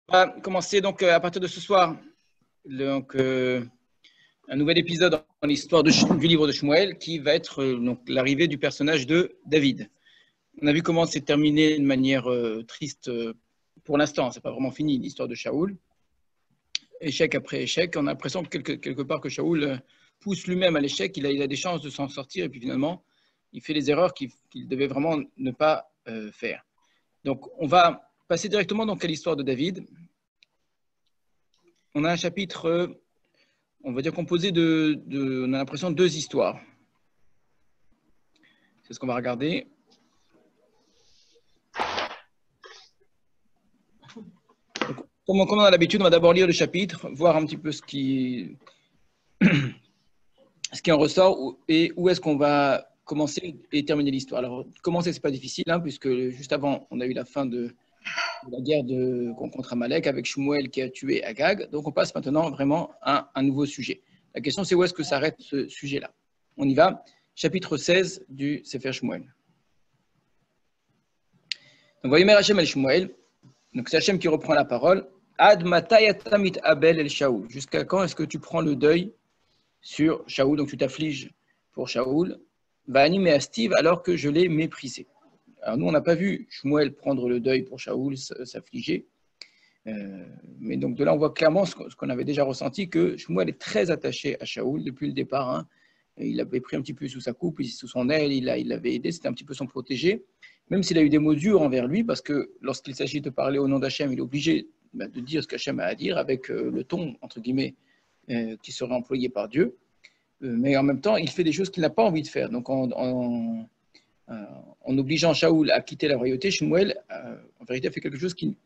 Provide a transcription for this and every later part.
On va commencer donc à partir de ce soir un nouvel épisode dans l'histoire du livre de Shmuel qui va être l'arrivée du personnage de David. On a vu comment c'est terminé de manière triste pour l'instant, c'est pas vraiment fini l'histoire de Shaoul. Échec après échec, on a l'impression quelque part que Shaoul pousse lui-même à l'échec, il a des chances de s'en sortir et puis finalement il fait les erreurs qu'il devait vraiment ne pas faire. Donc on va passer directement donc à l'histoire de David. On a un chapitre, on va dire composé on a l'impression de deux histoires. C'est ce qu'on va regarder. Donc, comme on a l'habitude, on va d'abord lire le chapitre, voir un petit peu ce qui en ressort et où est-ce qu'on va commencer et terminer l'histoire. Alors, commencer, c'est pas difficile, puisque juste avant, on a eu la fin de la guerre contre Amalek avec Shmuel qui a tué Agag. Donc, on passe maintenant vraiment à un nouveau sujet. La question, c'est où est-ce que s'arrête ce sujet-là. On y va. Chapitre 16 du Sefer Shmuel. Donc, voyez, Hachem el Shmuel. Donc, c'est Hachem qui reprend la parole. Ad matayatamit Abel el Shaoul. Jusqu'à quand est-ce que tu prends le deuil sur Shaoul, donc tu t'affliges pour Shaoul, va animer à Steve alors que je l'ai méprisé. Alors nous, on n'a pas vu Shmuel prendre le deuil pour Shaoul, s'affliger. Mais donc de là, on voit clairement ce qu'on avait déjà ressenti, que Shmuel est très attaché à Shaoul depuis le départ. Il l'avait pris un petit peu sous sa coupe, sous son aile, il l'avait aidé, c'était un petit peu son protégé. Même s'il a eu des mots durs envers lui, parce que lorsqu'il s'agit de parler au nom d'Hachem, il est obligé de dire ce qu'Hachem a à dire avec le ton, entre guillemets, qui serait employé par Dieu. Mais en même temps, il fait des choses qu'il n'a pas envie de faire. Donc en obligeant Shaoul à quitter la royauté, Shmuel, en vérité, a fait quelque chose qui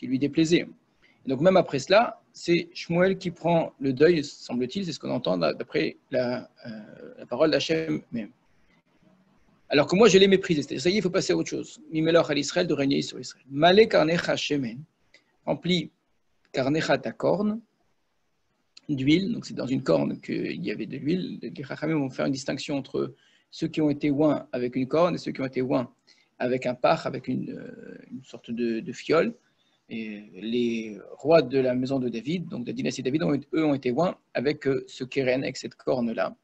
lui déplaisait. Et donc même après cela, c'est Shmuel qui prend le deuil, semble-t-il, c'est ce qu'on entend d'après la parole d'Hachem même. Alors que moi, je l'ai méprisé. C'est-à-dire, ça y est, il faut passer à autre chose. Mimelach à l'Israël, de régner sur Israël. Malé karnecha shemen, rempli karnecha ta corne, d'huile, donc c'est dans une corne qu'il y avait de l'huile. Les Chachamim vont faire une distinction entre ceux qui ont été oints avec une corne et ceux qui ont été oints avec un pach, avec une sorte de fiole. Et les rois de la maison de David, donc de la dynastie David, eux ont été oints avec ce kéren, avec cette corne-là.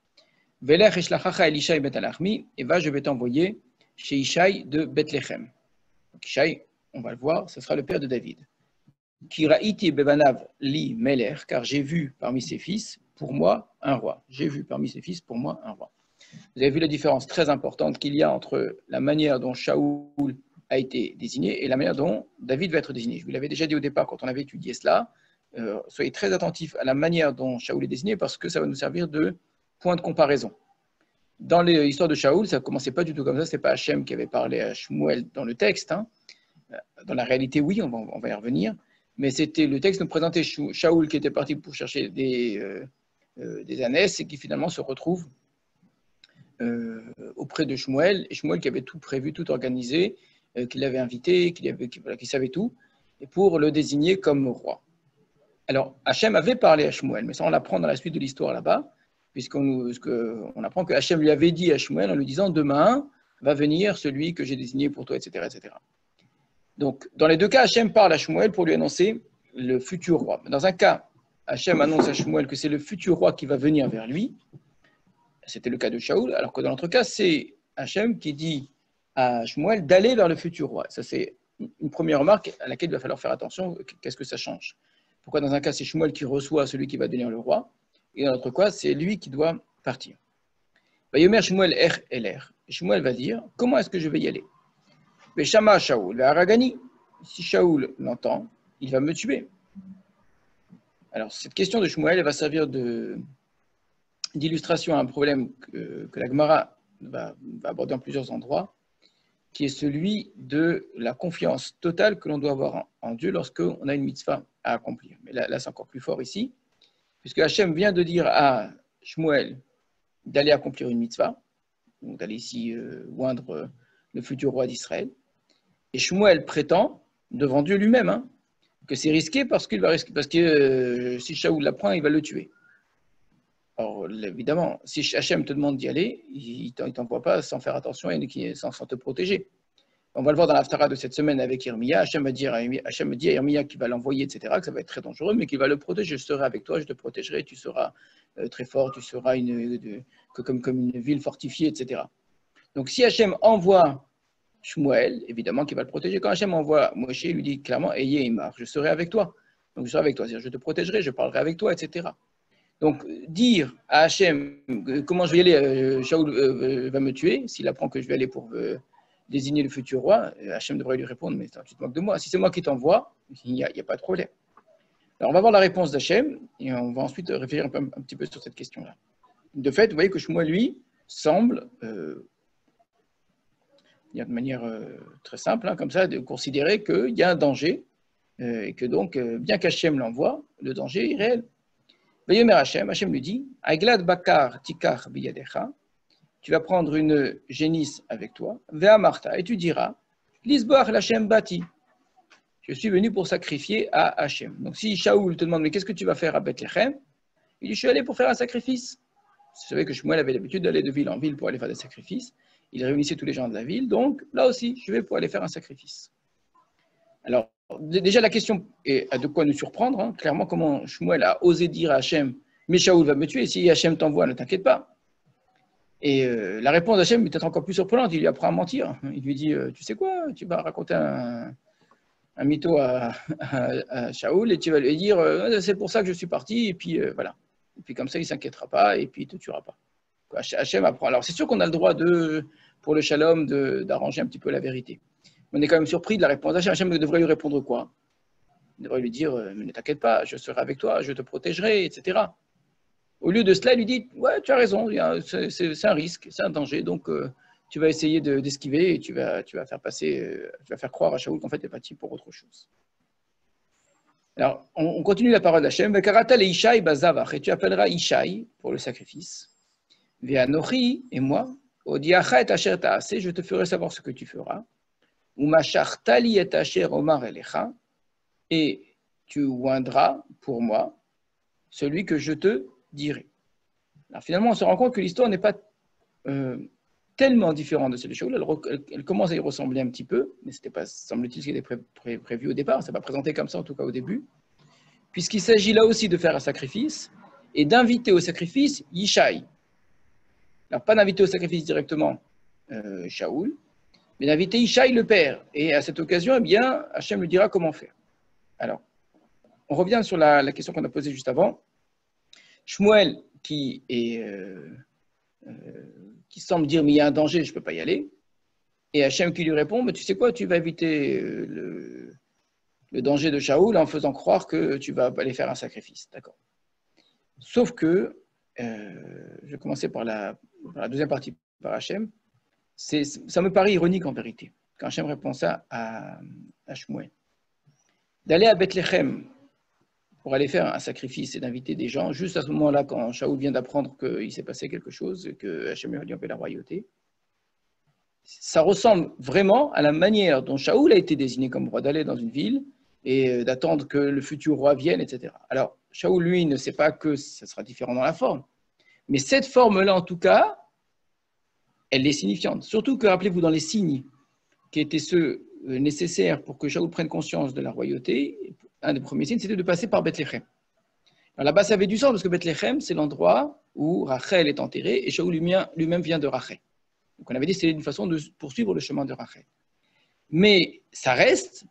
Velech eshlachacha Elishai bet alachmi, et va, je vais t'envoyer chez Ishaï de Bethléem. Donc Ishaï, on va le voir, ce sera le père de David. Kiraïti bebanav li meler, car j'ai vu parmi ses fils, pour moi, un roi. J'ai vu parmi ses fils, pour moi, un roi. Vous avez vu la différence très importante qu'il y a entre la manière dont Shaoul a été désigné et la manière dont David va être désigné. Je vous l'avais déjà dit au départ quand on avait étudié cela. Soyez très attentifs à la manière dont Shaoul est désigné parce que ça va nous servir de point de comparaison. Dans l'histoire de Shaoul, ça ne commençait pas du tout comme ça. Ce n'est pas Hachem qui avait parlé à Shmuel dans le texte. Dans la réalité, oui, on va y revenir. Mais c'était le texte nous présentait Shaoul qui était parti pour chercher des ânesses et qui finalement se retrouve auprès de Shmuel, et Shmuel qui avait tout prévu, tout organisé, qui l'avait invité, qui savait tout, et pour le désigner comme roi. Alors, Hachem avait parlé à Shmuel, mais ça on l'apprend dans la suite de l'histoire là-bas, puisqu'on apprend que Hachem lui avait dit à Shmuel en lui disant « Demain va venir celui que j'ai désigné pour toi, etc. etc. » Donc, dans les deux cas, Hachem parle à Shmuel pour lui annoncer le futur roi. Dans un cas, Hachem annonce à Shmuel que c'est le futur roi qui va venir vers lui. C'était le cas de Shaoul, alors que dans l'autre cas, c'est Hachem qui dit à Shmuel d'aller vers le futur roi. Ça, c'est une première remarque à laquelle il va falloir faire attention. Qu'est-ce que ça change? Pourquoi dans un cas, c'est Shmuel qui reçoit celui qui va devenir le roi, et dans l'autre cas, c'est lui qui doit partir. Vayomer Shmuel eler. Shmuel va dire, comment est-ce que je vais y aller? Shama Shaoul, Aragani. Si Shaoul l'entend, il va me tuer. Alors, cette question de Shmuel, elle va servir d'illustration à un problème que la Gemara va aborder en plusieurs endroits, qui est celui de la confiance totale que l'on doit avoir en Dieu lorsqu'on a une mitzvah à accomplir. Mais là c'est encore plus fort ici, puisque Hachem vient de dire à Shmuel d'aller accomplir une mitzvah, donc d'aller ici oindre le futur roi d'Israël. Et Shmuel prétend, devant Dieu lui-même, que c'est risqué parce que si Shaoul l'apprend, il va le tuer. Alors, évidemment, si Hachem te demande d'y aller, il ne t'envoie pas sans faire attention et sans te protéger. On va le voir dans l'Haftara de cette semaine avec Irmia. Hachem me dit à Irmia qu'il va l'envoyer, etc., que ça va être très dangereux, mais qu'il va le protéger. Je serai avec toi, je te protégerai, tu seras très fort, tu seras comme une ville fortifiée, etc. Donc si Hachem envoie Shmuel, évidemment qu'il va le protéger. Quand Hachem envoie Moshe, il lui dit clairement, Ayez Imar, je serai avec toi. Donc je serai avec toi, c'est-à-dire je te protégerai, je parlerai avec toi, etc. Donc dire à Hachem comment je vais y aller, Shaoul va me tuer, s'il apprend que je vais aller pour désigner le futur roi, Hachem devrait lui répondre, mais tu te moques de moi. Si c'est moi qui t'envoie, il n'y a pas de problème. Alors on va voir la réponse d'Hachem et on va ensuite réfléchir un petit peu sur cette question-là. De fait, vous voyez que Shmuel, lui, semble, de manière très simple, comme ça, de considérer qu'il y a un danger et que donc, bien qu'Hachem l'envoie, le danger est réel. Vayomer Hachem lui dit, Aiglad bakar tikar biyadecha, tu vas prendre une génisse avec toi, Vea Martha, et tu diras, Lisboach l'Hachem bati, je suis venu pour sacrifier à Hachem. Donc si Shaoul te demande, mais qu'est-ce que tu vas faire à Bethléem? Il dit, je suis allé pour faire un sacrifice. Vous savez que Shmuel avait l'habitude d'aller de ville en ville pour aller faire des sacrifices. Il réunissait tous les gens de la ville, donc là aussi, je vais pour aller faire un sacrifice. Alors, déjà, la question a de quoi nous surprendre. Hein. Clairement, comment Shmuel a osé dire à Hachem, mais Shaoul va me tuer, si Hachem t'envoie, ne t'inquiète pas. Et la réponse d'Hachem est peut-être encore plus surprenante. Il lui apprend à mentir. Il lui dit, tu sais quoi, tu vas raconter un mytho à Shaoul et tu vas lui dire, c'est pour ça que je suis parti, et puis voilà. Et puis comme ça, il ne s'inquiétera pas, et puis il ne te tuera pas. Hachem apprend. Alors, c'est sûr qu'on a le droit, pour le shalom, d'arranger un petit peu la vérité. On est quand même surpris de la réponse d'Hachem. Hachem devrait lui répondre quoi? Il devrait lui dire, mais ne t'inquiète pas, je serai avec toi, je te protégerai, etc. Au lieu de cela, il lui dit, ouais, tu as raison, c'est un risque, c'est un danger, donc tu vas essayer d'esquiver et tu vas faire croire à Shaoul qu'en fait, tu es parti pour autre chose. Alors, on continue la parole d'Hachem. Et tu appelleras Ishaï pour le sacrifice. Ve'anochi, et moi, Odiacha et Asher ta'aseh, je te ferai savoir ce que tu feras. Umachartali et Asher omar elecha, et tu oindras pour moi celui que je te dirai. Alors finalement, on se rend compte que l'histoire n'est pas tellement différente de celle de Shaoul. Elle commence à y ressembler un petit peu, mais ce n'était pas, semble-t-il, ce qui était prévu au départ. Ça va présenté comme ça, en tout cas au début. Puisqu'il s'agit là aussi de faire un sacrifice et d'inviter au sacrifice Yishai. Alors, pas d'inviter au sacrifice directement Shaoul, mais d'inviter Yishai le père. Et à cette occasion, eh bien, Hachem lui dira comment faire. Alors, on revient sur la question qu'on a posée juste avant. Shmuel, qui semble dire, mais il y a un danger, je ne peux pas y aller. Et Hachem qui lui répond, mais tu sais quoi, tu vas éviter le danger de Shaoul en faisant croire que tu vas aller faire un sacrifice. D'accord. Sauf que, je vais commencer par la deuxième partie, par Hachem. Ça me paraît ironique en vérité, quand Hachem répond ça à Shmuel. D'aller à Bethléem pour aller faire un sacrifice et d'inviter des gens, juste à ce moment-là, quand Shaoul vient d'apprendre qu'il s'est passé quelque chose, que Hachem lui a dit la royauté, ça ressemble vraiment à la manière dont Shaoul a été désigné comme roi, d'aller dans une ville et d'attendre que le futur roi vienne, etc. Alors, Shaoul, lui, ne sait pas que ça sera différent dans la forme. Mais cette forme-là, en tout cas, elle est signifiante. Surtout que, rappelez-vous, dans les signes qui étaient ceux nécessaires pour que Shaoul prenne conscience de la royauté, un des premiers signes, c'était de passer par Bethléem. Alors là-bas, ça avait du sens, parce que Bethléem, c'est l'endroit où Rachel est enterrée, et Shaoul lui-même vient de Rachel. Donc on avait dit que c'était une façon de poursuivre le chemin de Rachel. Mais ça reste,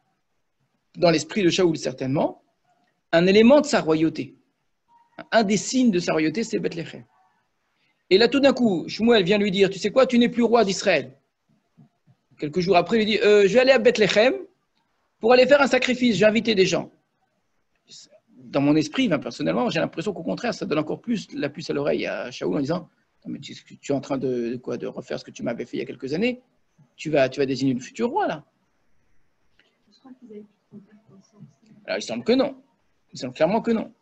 dans l'esprit de Shaoul certainement, un élément de sa royauté. Un des signes de sa royauté, c'est Bethléem. Et là, tout d'un coup, Shmuel vient lui dire, tu sais quoi, tu n'es plus roi d'Israël. Quelques jours après, il lui dit, je vais aller à Bethléem pour aller faire un sacrifice, j'ai invité des gens. Dans mon esprit, personnellement, j'ai l'impression qu'au contraire, ça donne encore plus la puce à l'oreille à Shaoul en disant, mais tu es en train de refaire ce que tu m'avais fait il y a quelques années. Tu vas désigner le futur roi, là. Alors, il semble que non. Il semble clairement que non.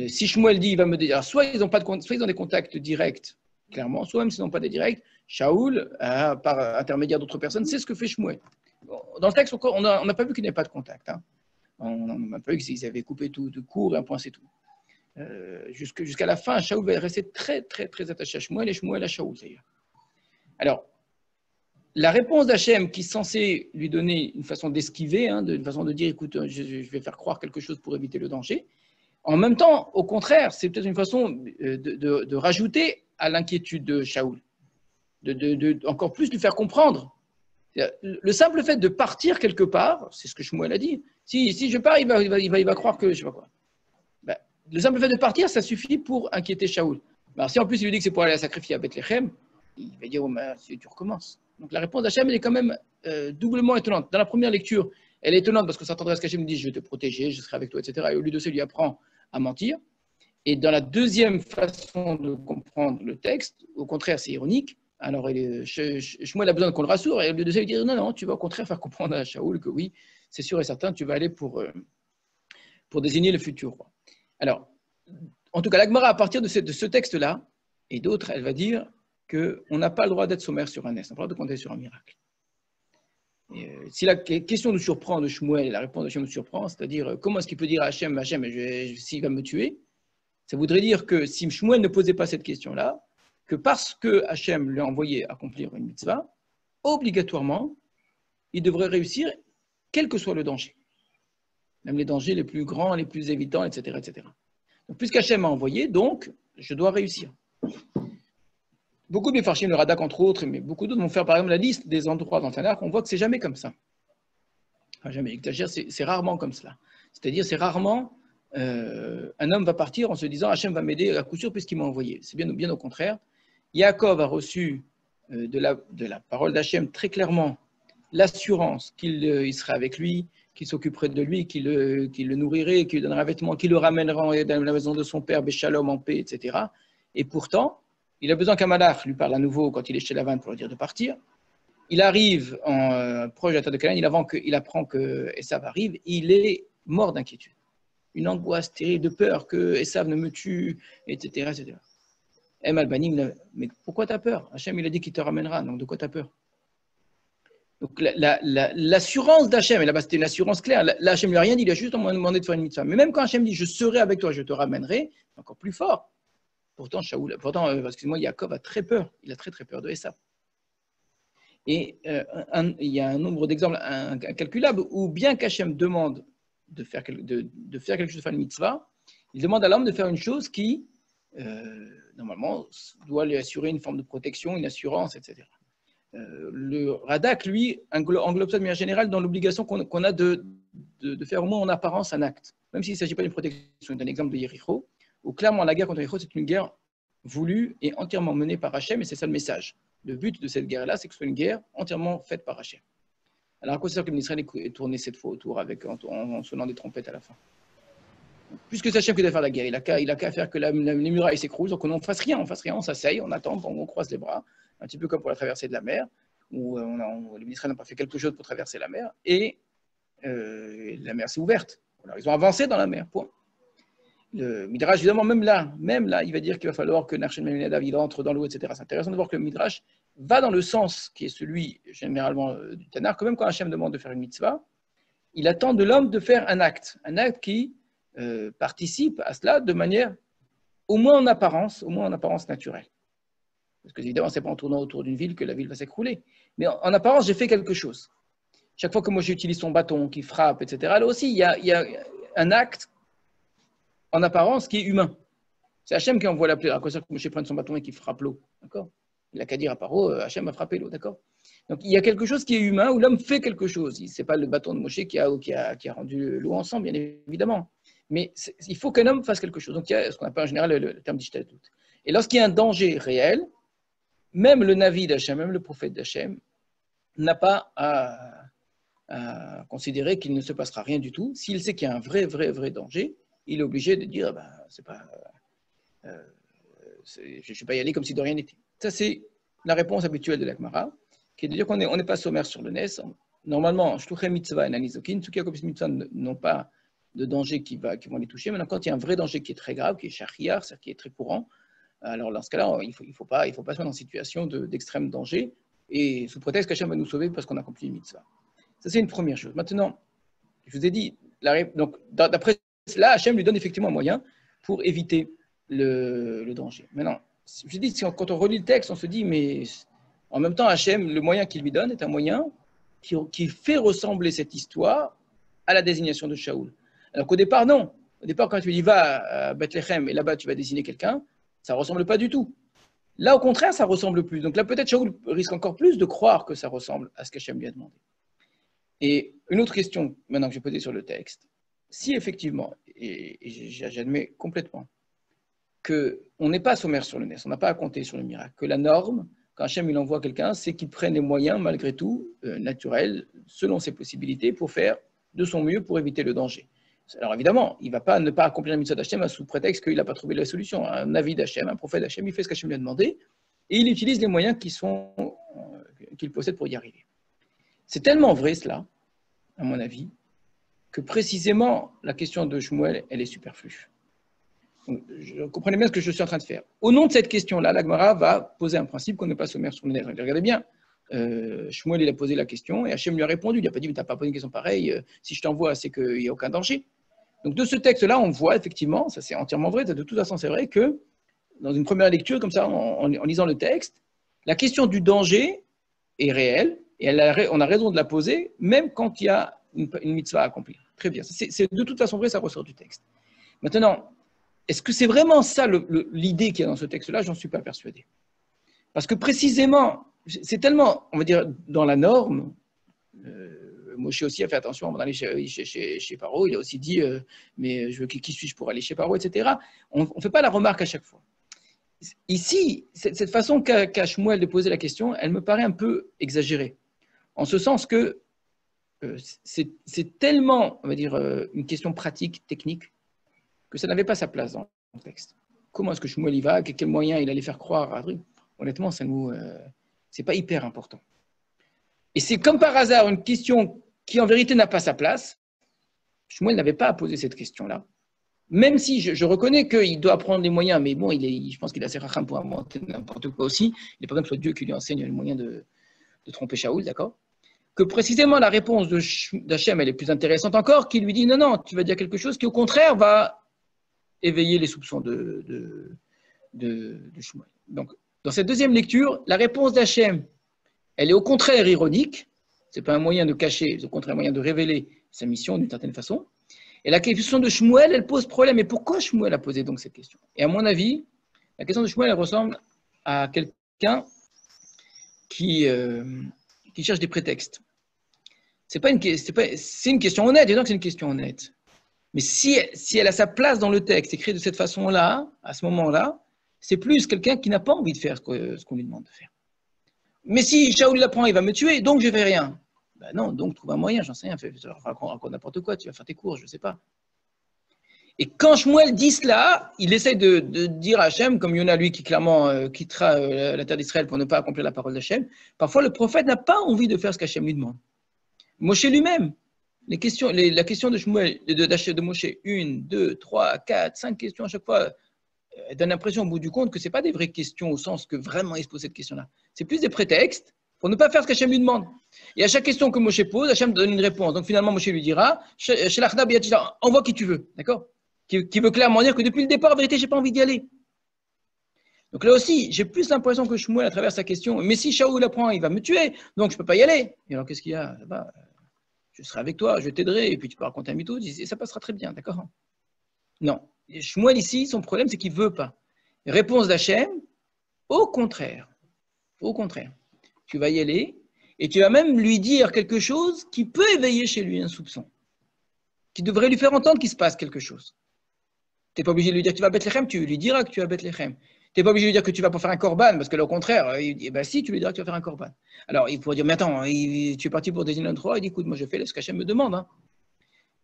Si Shmuel dit, il va me dire, alors, soit ils ont des contacts directs, clairement, soit même s'ils n'ont pas des directs, Shaoul, par intermédiaire d'autres personnes, c'est ce que fait Shmuel. Dans le texte, on n'a pas vu qu'il n'y avait pas de contact. Hein. On n'a pas vu qu'ils avaient coupé tout de court et un point, c'est tout. Jusqu'à la fin, Shaoul va rester très, très, très attaché à Shmuel et Shmuel à Shaoul, d'ailleurs. Alors, la réponse d'Hachem qui est censée lui donner une façon d'esquiver, hein, une façon de dire, écoute, je vais faire croire quelque chose pour éviter le danger. En même temps, au contraire, c'est peut-être une façon de rajouter à l'inquiétude de Shaoul, encore plus lui faire comprendre. Le simple fait de partir quelque part, c'est ce que Shmuel a dit. Si je pars, il va croire que je sais pas quoi. Ben, le simple fait de partir, ça suffit pour inquiéter Shaoul. Alors, si en plus il lui dit que c'est pour aller la sacrifier à Bethléem, il va dire, oh, ben, si tu recommences. Donc la réponse d'Hachem, elle est quand même doublement étonnante. Dans la première lecture, elle est étonnante parce qu'on s'attendrait à ce qu'Hachem dise, je vais te protéger, je serai avec toi, etc. Et au lieu de ça, il lui apprend à mentir. Et dans la deuxième façon de comprendre le texte, au contraire, c'est ironique. Alors, Shmuel a besoin qu'on le rassure, et au lieu de ça, il dit non, non, tu vas au contraire faire comprendre à Shaoul que oui, c'est sûr et certain, tu vas aller pour désigner le futur roi. Alors, en tout cas, l'Agmara, à partir de ce texte-là, et d'autres, elle va dire qu'on n'a pas le droit d'être sommaire sur un S, on n'a pas le droit de compter sur un miracle. Si la question nous surprend de Shmuel, la réponse de Hachem nous surprend, c'est-à-dire comment est-ce qu'il peut dire à Hachem, s'il va me tuer, ça voudrait dire que si Shmuel ne posait pas cette question-là, que parce que Hachem lui a envoyé accomplir une mitzvah, obligatoirement, il devrait réussir, quel que soit le danger. Même les dangers les plus grands, les plus évidents, etc. etc. Donc, puisqu'Hachem m'a envoyé, donc, je dois réussir. Beaucoup de Mefarshim, le Radak entre autres, mais beaucoup d'autres vont faire par exemple la liste des endroits dans le Tanakh, on voit que c'est jamais comme ça. Enfin, jamais, c'est rarement comme cela. C'est-à-dire, c'est rarement un homme va partir en se disant Hachem va m'aider à coup sûr puisqu'il m'a envoyé. C'est bien au contraire. Yaakov a reçu de la parole d'Hachem très clairement l'assurance qu'il serait avec lui, qu'il s'occuperait de lui, qu'il le nourrirait, qu'il lui donnerait un vêtement, qu'il le ramènerait dans la maison de son père, Béchalom, en paix, etc. Et pourtant, il a besoin qu'un malach lui parle à nouveau quand il est chez Lavan pour lui dire de partir. Il arrive proche de la terre de Canaan, il apprend que Esav arrive, il est mort d'inquiétude. Une angoisse terrible de peur que Esav ne me tue, etc. etc. Malbanim, mais pourquoi tu as peur? Hachem, il a dit qu'il te ramènera, donc de quoi tu as peur? Donc l'assurance d'Hachem, et là-bas c'était une assurance claire, là Hachem ne lui a rien dit, il a juste demandé de faire une mitzvah. Mais même quand Hachem dit je serai avec toi, je te ramènerai, c'est encore plus fort. Pourtant, excuse-moi, Yaakov a très peur, il a très très peur de Esav. Et il y a un nombre d'exemples incalculables où bien qu'Hachem demande de faire quelque chose, de faire une mitzvah, il demande à l'homme de faire une chose qui, normalement, doit lui assurer une forme de protection, une assurance, etc. Le Radak, lui, englobe ça de manière générale dans l'obligation qu'on a de faire au moins en apparence un acte, même s'il ne s'agit pas d'une protection. C'est un exemple de Yericho, où clairement la guerre contre Yericho, c'est une guerre voulue et entièrement menée par Hachem, et c'est ça le message. Le but de cette guerre-là, c'est que ce soit une guerre entièrement faite par Hachem. Alors, à quoi sert que l'Israël est tourné cette fois autour en sonnant des trompettes à la fin? Puisque c'est Hachem qui doit faire la guerre, il a qu'à faire que les murailles s'écroulent, donc on ne fasse rien, on s'asseye, on attend, on croise les bras, un petit peu comme pour la traversée de la mer, où l'Israël n'a pas fait quelque chose pour traverser la mer, et la mer s'est ouverte. Alors, ils ont avancé dans la mer, point. Le Midrash, évidemment, même là, il va dire qu'il va falloir que Nachshon ben Aminadav entre dans l'eau, etc. C'est intéressant de voir que le Midrash va dans le sens qui est celui, généralement, du Tanakh, que même quand Hachem demande de faire une mitzvah, il attend de l'homme de faire un acte qui participe à cela de manière, au moins en apparence naturelle. Parce que, évidemment, ce n'est pas en tournant autour d'une ville que la ville va s'écrouler. Mais en apparence, j'ai fait quelque chose. Chaque fois que moi j'utilise son bâton, qui frappe, etc., là aussi, il y a un acte en apparence qui est humain. C'est Hachem qui envoie la pluie. À quoi ça que Moshe prenne son bâton et qui frappe l'eau? D'accord? Il n'a qu'à dire à Paro, Hachem a frappé l'eau, d'accord? Donc il y a quelque chose qui est humain où l'homme fait quelque chose. Ce n'est pas le bâton de Moshe qui a rendu l'eau ensemble, bien évidemment. Mais il faut qu'un homme fasse quelque chose. Donc il y a ce qu'on appelle en général le terme d'Ishtatout. Et lorsqu'il y a un danger réel, même le Navi d'Hachem, même le prophète d'Hachem, n'a pas à considérer qu'il ne se passera rien du tout. S'il sait qu'il y a un vrai danger, il est obligé de dire je ne vais pas y aller comme si de rien n'était. Ça, c'est la réponse habituelle de l'Agmara, qui est de dire qu'on n'est pas sommaire sur le NES. Normalement, Shluchei Mitzvah et Nanizokin, ceux qui accomplissent Mitzvah n'ont pas de danger qui vont les toucher. Maintenant, quand il y a un vrai danger qui est très grave, qui est shachriar, c'est-à-dire qui est très courant, alors dans ce cas-là, il ne faut pas se mettre en situation d'extrême danger, et sous prétexte qu'Hachem va nous sauver parce qu'on a accompli une mitzvah. Ça, c'est une première chose. Maintenant, je vous ai dit, donc d'après cela, Hachem lui donne effectivement un moyen pour éviter le danger. Maintenant, je dis, quand on relit le texte, on se dit, mais En même temps, Hachem, le moyen qu'il lui donne est un moyen qui fait ressembler cette histoire à la désignation de Shaoul. Alors qu'au départ, non. Au départ, quand tu lui dis va à Bethléem et là-bas tu vas désigner quelqu'un, ça ne ressemble pas du tout. Là, au contraire, ça ressemble plus. Donc là, peut-être Shaoul risque encore plus de croire que ça ressemble à ce qu'Hachem lui a demandé. Et une autre question, maintenant que j'ai posée sur le texte, si effectivement, et j'admets complètement, qu'on n'est pas sommaire sur le NES, on n'a pas à compter sur le miracle, que la norme, quand Hachem il envoie quelqu'un, c'est qu'il prenne les moyens, malgré tout, naturels, selon ses possibilités, pour faire de son mieux pour éviter le danger. Alors évidemment, il ne va pas ne pas accomplir la mitzvah d'Hachem sous prétexte qu'il n'a pas trouvé la solution. Un avis d'Hachem, un prophète d'Hachem, il fait ce qu'Hachem lui a demandé et il utilise les moyens qu'il possède pour y arriver. C'est tellement vrai cela, à mon avis, que précisément la question de Shmuel, elle est superflue. Donc, je comprenez bien ce que je suis en train de faire. Au nom de cette question-là, la Gemara va poser un principe qu'on n'est pas sommaire sur le net. Regardez bien, Shmuel il a posé la question et Hachem lui a répondu. Il n'a pas dit, mais tu n'as pas posé une question pareille, si je t'envoie, c'est qu'il n'y a aucun danger. Donc de ce texte-là, on voit effectivement, ça c'est entièrement vrai, de toute façon c'est vrai que dans une première lecture, comme ça, en lisant le texte, la question du danger est réelle et on a raison de la poser, même quand il y a une mitzvah à accomplir. Très bien, c'est de toute façon vrai, ça ressort du texte. Maintenant, est-ce que c'est vraiment ça l'idée qu'il y a dans ce texte-là? J'en suis pas persuadé. Parce que précisément, c'est tellement, on va dire, dans la norme, Moshe aussi a fait attention avant d'aller chez Paro, il a aussi dit, mais qui suis-je pour aller chez Paro, etc. On ne fait pas la remarque à chaque fois. Ici, cette façon qu'a Shmuel de poser la question, elle me paraît un peu exagérée. En ce sens que c'est tellement, on va dire, une question pratique, technique, que ça n'avait pas sa place dans le texte. Comment est-ce que Shmuel y va? Quel moyen il allait faire croire à Adrien? Honnêtement, ça nous, c'est pas hyper important. Et c'est comme par hasard une question qui en vérité n'a pas sa place. Shmuel n'avait pas à poser cette question-là. Même si je reconnais qu'il doit prendre les moyens, mais bon, je pense qu'il a ses racham pour inventer n'importe quoi aussi. Il n'est pas comme soit Dieu qui lui enseigne le moyen de tromper Shaoul, d'accord? Que précisément la réponse d'Hachem, elle est plus intéressante encore, qui lui dit non, non, tu vas dire quelque chose qui au contraire va éveiller les soupçons de Shmuel. Donc, dans cette deuxième lecture, la réponse d'Hachem, elle est au contraire ironique. Ce n'est pas un moyen de cacher, c'est au contraire un moyen de révéler sa mission d'une certaine façon. Et la question de Shmuel, elle pose problème. Et pourquoi Shmuel a posé donc cette question? Et à mon avis, la question de Shmuel, elle ressemble à quelqu'un qui cherche des prétextes. C'est une question honnête, et donc c'est une question honnête. Mais si elle a sa place dans le texte, écrit de cette façon-là, à ce moment-là, c'est plus quelqu'un qui n'a pas envie de faire ce qu'on lui demande de faire. Mais si Shaoul l'apprend, il va me tuer, donc je ne fais rien. Ben non, donc trouve un moyen, j'en sais rien, raconte n'importe quoi, tu vas faire tes cours, je ne sais pas. Et quand Shmuel dit cela, il essaie de dire à Hachem, comme Yona, lui, qui clairement quittera la terre d'Israël pour ne pas accomplir la parole d'Hachem, parfois le prophète n'a pas envie de faire ce qu'Hachem lui demande. Moshe lui-même, la question de Shmuel, de Moshe, 1, 2, 3, 4, 5 questions à chaque fois, donne l'impression au bout du compte que ce n'est pas des vraies questions au sens que vraiment il se pose cette question-là. C'est plus des prétextes pour ne pas faire ce qu'Hachem lui demande. Et à chaque question que Moshe pose, Hachem donne une réponse. Donc finalement, Moshe lui dira, envoie qui tu veux, d'accord? Qui veut clairement dire que depuis le départ, en vérité, je n'ai pas envie d'y aller. Donc là aussi, j'ai plus l'impression que Shmuel, à travers sa question, mais si Shaoul apprend, il va me tuer, donc je ne peux pas y aller. Et alors qu'est-ce qu'il y a? Je serai avec toi, je t'aiderai, et puis tu peux raconter un mytho, et ça passera très bien, d'accord? Non. Shmuel ici, son problème, c'est qu'il ne veut pas. Réponse d'Hachem, au contraire, tu vas y aller, et tu vas même lui dire quelque chose qui peut éveiller chez lui un soupçon, qui devrait lui faire entendre qu'il se passe quelque chose. Tu n'es pas obligé de lui dire que tu vas à Bethléem, tu lui diras que tu vas à Bethléem. Tu n'es pas obligé de lui dire que tu vas pour faire un korban, parce que au contraire, si, tu lui diras que tu vas faire un korban. Alors, il pourrait dire, mais attends, tu es parti pour désigner un roi, il dit, écoute, moi je fais ce qu'Hachem me demande. Hein.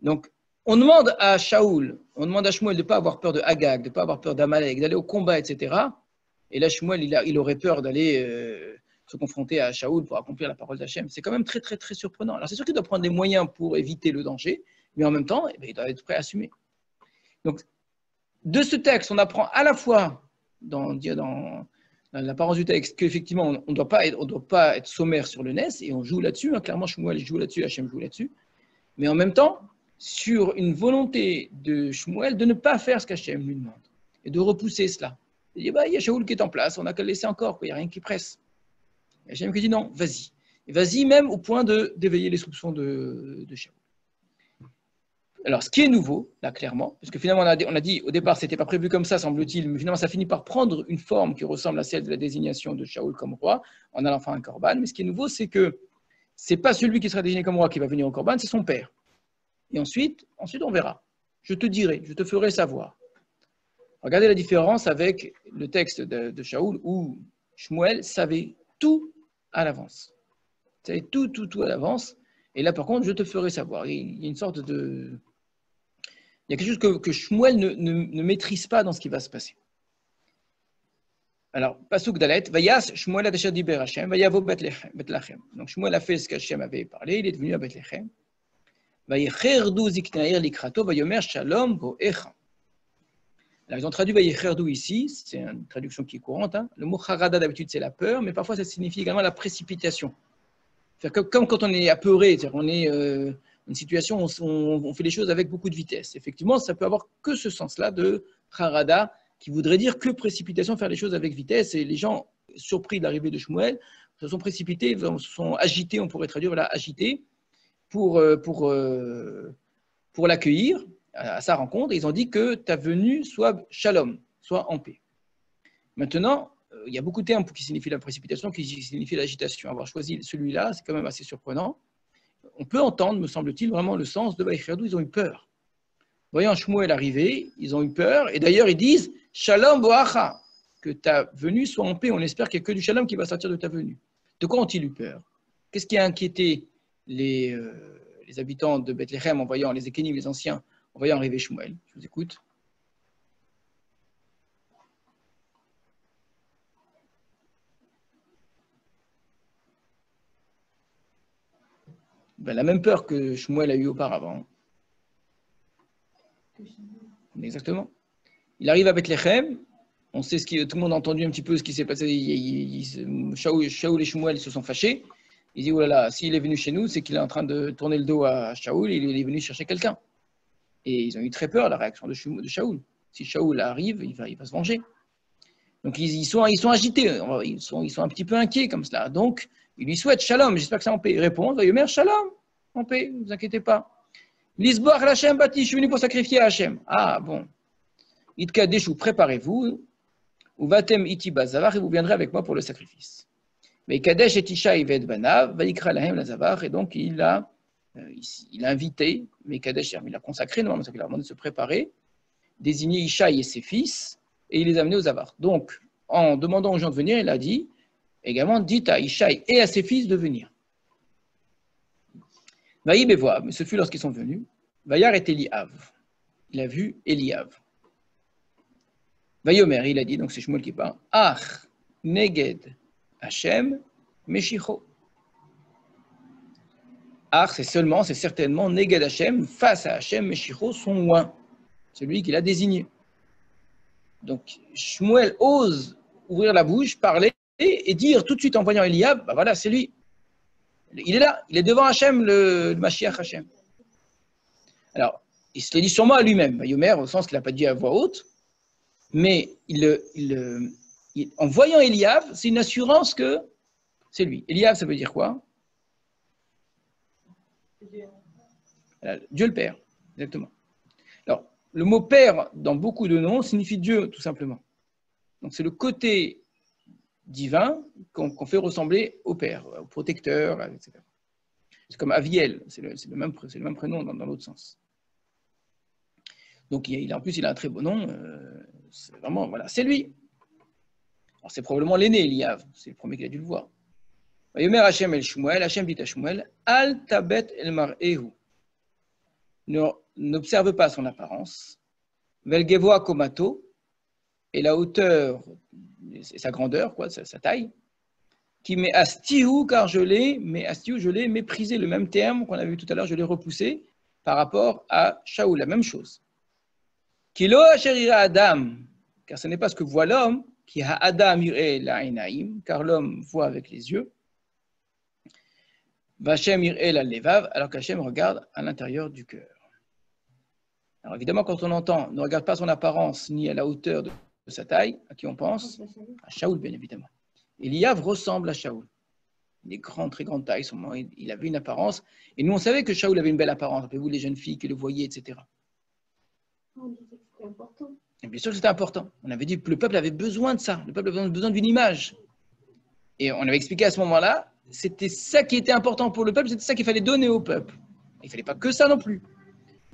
Donc, on demande à Shaoul, on demande à Shmuel de ne pas avoir peur de Agag, de ne pas avoir peur d'Amalek, d'aller au combat, etc. Et là, Shmuel, il aurait peur d'aller se confronter à Shaoul pour accomplir la parole d'Hachem. C'est quand même très, très, très surprenant. Alors, c'est sûr qu'il doit prendre des moyens pour éviter le danger, mais en même temps, il doit être prêt à assumer. Donc, de ce texte, on apprend à la fois dans l'apparence du texte qu'effectivement, on ne doit pas être sommaire sur le NES, et on joue là-dessus. Hein, clairement, Shmuel joue là-dessus, Hachem joue là-dessus. Mais en même temps, sur une volonté de Shmuel de ne pas faire ce qu'Hachem lui demande, et de repousser cela. Il dit, il y a Shaoul qui est en place, on n'a qu'à le laisser encore, il n'y a rien qui presse. Et Hachem qui dit non, vas-y. Et vas-y même au point d'éveiller les soupçons de Shaoul. Alors, ce qui est nouveau, là, clairement, parce que finalement, on a dit, au départ, ce n'était pas prévu comme ça, semble-t-il, mais finalement, ça finit par prendre une forme qui ressemble à celle de la désignation de Shaoul comme roi, en allant faire un corban. Mais ce qui est nouveau, c'est que ce n'est pas celui qui sera désigné comme roi qui va venir au corban, c'est son père. Et ensuite, on verra. Je te dirai, je te ferai savoir. Regardez la différence avec le texte de Shaoul où Shmuel savait tout à l'avance. Il savait tout à l'avance. Et là, par contre, je te ferai savoir. Il y a une sorte de... Il y a quelque chose que Shmuel ne maîtrise pas dans ce qui va se passer. Alors, Pasuk Dalet, Vayas Shmuel Adesher Diber Hashem, Vayavo Betlechem. Donc, Shmuel a fait ce qu'Hashem avait parlé, il est venu à Betlechem. Vayecherdu Ziknair Likrato, Vayomer Shalom Boecha. Alors, ils ont traduit Vayecherdu ici, c'est une traduction qui est courante. Hein. Le mot Harada d'habitude, c'est la peur, mais parfois ça signifie également la précipitation. Comme quand on est apeuré, c'est-à-dire on est une situation où on fait les choses avec beaucoup de vitesse. Effectivement, ça peut avoir que ce sens-là de Harada, qui voudrait dire que précipitation, faire les choses avec vitesse. Et les gens, surpris de l'arrivée de Shmuel, se sont précipités, se sont agités, on pourrait traduire, voilà, agités, pour l'accueillir à sa rencontre. Et ils ont dit que ta venue soit shalom, soit en paix. Maintenant, il y a beaucoup de termes qui signifient la précipitation, qui signifient l'agitation. Avoir choisi celui-là, c'est quand même assez surprenant. On peut entendre, me semble-t-il, vraiment le sens de Vaïcherdou, ils ont eu peur. Voyant Shmuel arriver, ils ont eu peur. Et d'ailleurs, ils disent Shalom Boacha, que ta venue soit en paix. On espère qu'il n'y a que du shalom qui va sortir de ta venue. De quoi ont-ils eu peur? Qu'est-ce qui a inquiété les habitants de Bethléem en voyant les Ékénim, les anciens, en voyant arriver Shmuel? Je vous écoute. Ben, la même peur que Shmuel a eu auparavant. Exactement. Il arrive à Bethléem. On sait tout le monde a entendu un petit peu ce qui s'est passé. Shaoul et Shmuel se sont fâchés. Il dit, oh là là, s'il est venu chez nous, c'est qu'il est en train de tourner le dos à Shaoul et il est venu chercher quelqu'un. Et ils ont eu très peur, la réaction de Shaoul. Si Shaoul arrive, il va se venger. Donc ils sont agités, ils sont un petit peu inquiets comme cela. Donc ils lui souhaitent shalom, j'espère que ça en paix. Il répond, Vayomer shalom, en paix, ne vous inquiétez pas. Lisboach l'Hachem bâti, je suis venu pour sacrifier à Hachem. Ah bon. Itkadeshu, préparez-vous. Ou vatem iti bazavar, et vous viendrez avec moi pour le sacrifice. Mais Kadesh et Isha Ived Banav, Vaikra Lahem Lazavar, et donc il a invité, mais Kadesh, il a consacré, normalement, c'est qu'il a demandé de se préparer, désigné Isha et ses fils, et il les a amenés aux Zavar. Donc, en demandant aux gens de venir, il a dit également, dites à Isha et à ses fils de venir. Vaïb et Voab, mais ce fut lorsqu'ils sont venus, Vaïar et Eliav. Il a vu Eliav. Vayomer, il a dit, donc c'est Shmuel qui parle, Ach, Neged, Hachem, Meshicho. Ach, c'est certainement Neged Hachem, face à Hachem, Meshicho, son oint, celui qu'il a désigné. Donc, Shmuel ose ouvrir la bouche, parler et dire tout de suite en voyant Eliab, bah voilà, c'est lui. Il est là, il est devant Hachem, le Mashiach Hachem. Alors, il se l'est dit sûrement à lui-même, Vayomer, au sens qu'il n'a pas dit à voix haute, mais en voyant Eliab, c'est une assurance que c'est lui. Eliab, ça veut dire quoi? Dieu le Père, exactement. Alors, le mot Père, dans beaucoup de noms, signifie Dieu, tout simplement. Donc, c'est le côté divin qu'on fait ressembler au Père, au protecteur, etc. C'est comme Aviel, c'est le même prénom dans l'autre sens. Donc, en plus, il a un très beau nom. C'est vraiment, voilà, c'est lui. Alors, c'est probablement l'aîné, Eliav. C'est le premier qu'il a dû le voir. Vayomer Hachem el Shmuel, Hachem dit à Shmuel, Al tabet el mar'ehu. N'observe pas son apparence. Velgevoa komato, et la hauteur, sa grandeur, quoi, sa taille. Qui met astihu, car je l'ai méprisé, le même terme qu'on a vu tout à l'heure, je l'ai repoussé par rapport à Shaoul, la même chose. Kilo asherira Adam, car ce n'est pas ce que voit l'homme, qui a Adam iré la'inaim, car l'homme voit avec les yeux. Vachem iré la levav, alors qu'Hachem regarde à l'intérieur du cœur. Alors évidemment, quand on entend, ne regarde pas son apparence ni à la hauteur de sa taille, à qui on pense? À Shaoul, bien évidemment. Eliav ressemble à Shaoul. Il est grand, très grande taille, il avait une apparence. Et nous, on savait que Shaoul avait une belle apparence. Rappelez-vous les jeunes filles qui le voyaient, etc. On disait que c'était important. Et bien sûr que c'était important. On avait dit que le peuple avait besoin de ça. Le peuple avait besoin d'une image. Et on avait expliqué à ce moment-là, c'était ça qui était important pour le peuple, c'était ça qu'il fallait donner au peuple. Il ne fallait pas que ça non plus.